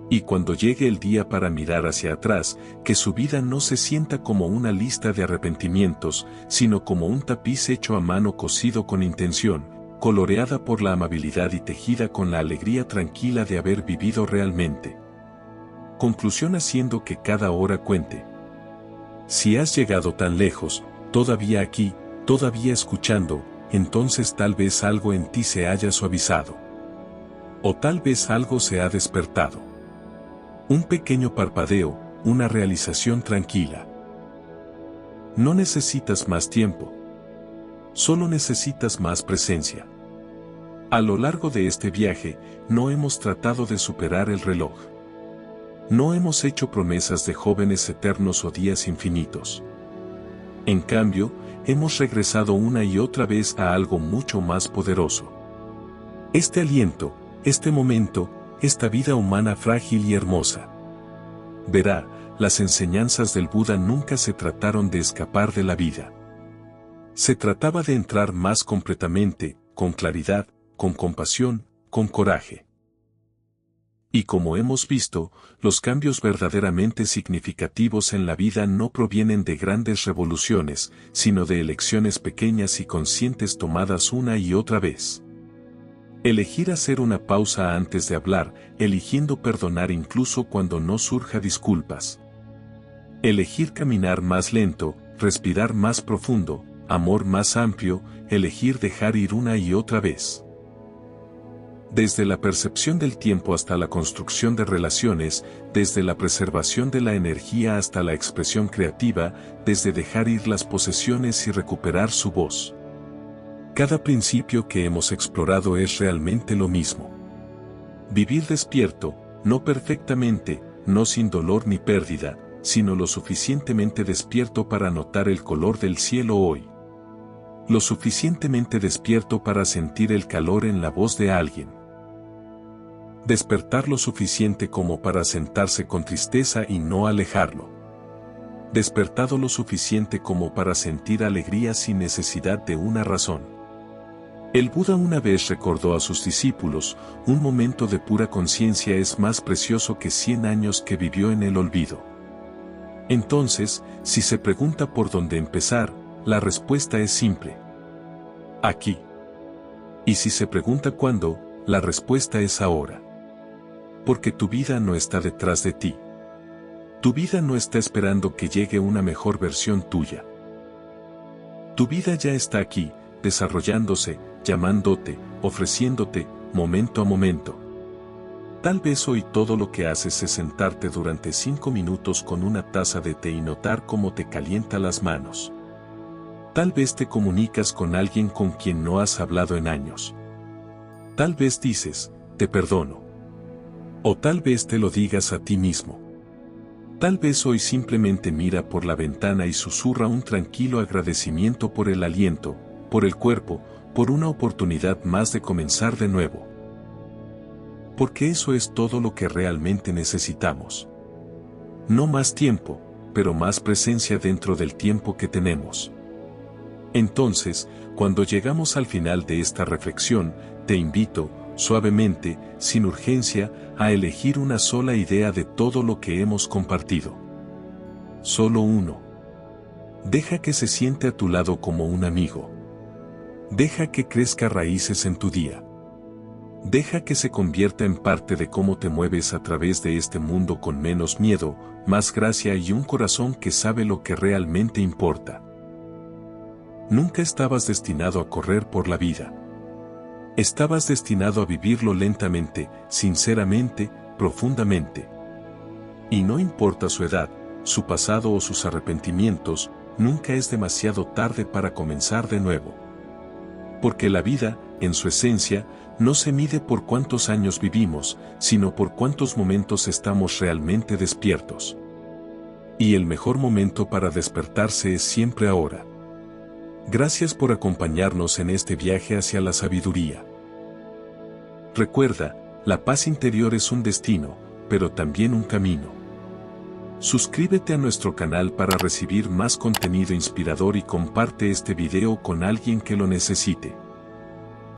Y cuando llegue el día para mirar hacia atrás, que su vida no se sienta como una lista de arrepentimientos, sino como un tapiz hecho a mano cosido con intención, coloreada por la amabilidad y tejida con la alegría tranquila de haber vivido realmente. Conclusión haciendo que cada hora cuente. Si has llegado tan lejos, todavía aquí, todavía escuchando, entonces tal vez algo en ti se haya suavizado. O tal vez algo se ha despertado. Un pequeño parpadeo, una realización tranquila. No necesitas más tiempo. Solo necesitas más presencia. A lo largo de este viaje, no hemos tratado de superar el reloj. No hemos hecho promesas de jóvenes eternos o días infinitos. En cambio, hemos regresado una y otra vez a algo mucho más poderoso. Este aliento, este momento, esta vida humana frágil y hermosa. Verá, las enseñanzas del Buda nunca se trataron de escapar de la vida. Se trataba de entrar más completamente, con claridad, con compasión, con coraje. Y como hemos visto, los cambios verdaderamente significativos en la vida no provienen de grandes revoluciones, sino de elecciones pequeñas y conscientes tomadas una y otra vez. Elegir hacer una pausa antes de hablar, eligiendo perdonar incluso cuando no surja disculpas. Elegir caminar más lento, respirar más profundo, amor más amplio, elegir dejar ir una y otra vez. Desde la percepción del tiempo hasta la construcción de relaciones, desde la preservación de la energía hasta la expresión creativa, desde dejar ir las posesiones y recuperar su voz. Cada principio que hemos explorado es realmente lo mismo. Vivir despierto, no perfectamente, no sin dolor ni pérdida, sino lo suficientemente despierto para notar el color del cielo hoy. Lo suficientemente despierto para sentir el calor en la voz de alguien. Despertar lo suficiente como para sentarse con tristeza y no alejarlo. Despertado lo suficiente como para sentir alegría sin necesidad de una razón. El Buda una vez recordó a sus discípulos, un momento de pura conciencia es más precioso que 100 años que vivió en el olvido. Entonces, si se pregunta por dónde empezar, la respuesta es simple. Aquí. Y si se pregunta cuándo, la respuesta es ahora. Porque tu vida no está detrás de ti. Tu vida no está esperando que llegue una mejor versión tuya. Tu vida ya está aquí, desarrollándose, llamándote, ofreciéndote, momento a momento. Tal vez hoy todo lo que haces es sentarte durante 5 minutos con una taza de té y notar cómo te calienta las manos. Tal vez te comunicas con alguien con quien no has hablado en años. Tal vez dices, te perdono. O tal vez te lo digas a ti mismo. Tal vez hoy simplemente mira por la ventana y susurra un tranquilo agradecimiento por el aliento, por el cuerpo, por una oportunidad más de comenzar de nuevo. Porque eso es todo lo que realmente necesitamos. No más tiempo, pero más presencia dentro del tiempo que tenemos. Entonces, cuando llegamos al final de esta reflexión, te invito, suavemente, sin urgencia, a elegir una sola idea de todo lo que hemos compartido. Solo uno. Deja que se siente a tu lado como un amigo. Deja que crezca raíces en tu día. Deja que se convierta en parte de cómo te mueves a través de este mundo con menos miedo, más gracia y un corazón que sabe lo que realmente importa. Nunca estabas destinado a correr por la vida. Estabas destinado a vivirlo lentamente, sinceramente, profundamente. Y no importa su edad, su pasado o sus arrepentimientos, nunca es demasiado tarde para comenzar de nuevo. Porque la vida, en su esencia, no se mide por cuántos años vivimos, sino por cuántos momentos estamos realmente despiertos. Y el mejor momento para despertarse es siempre ahora. Gracias por acompañarnos en este viaje hacia la sabiduría. Recuerda, la paz interior es un destino, pero también un camino. Suscríbete a nuestro canal para recibir más contenido inspirador y comparte este video con alguien que lo necesite.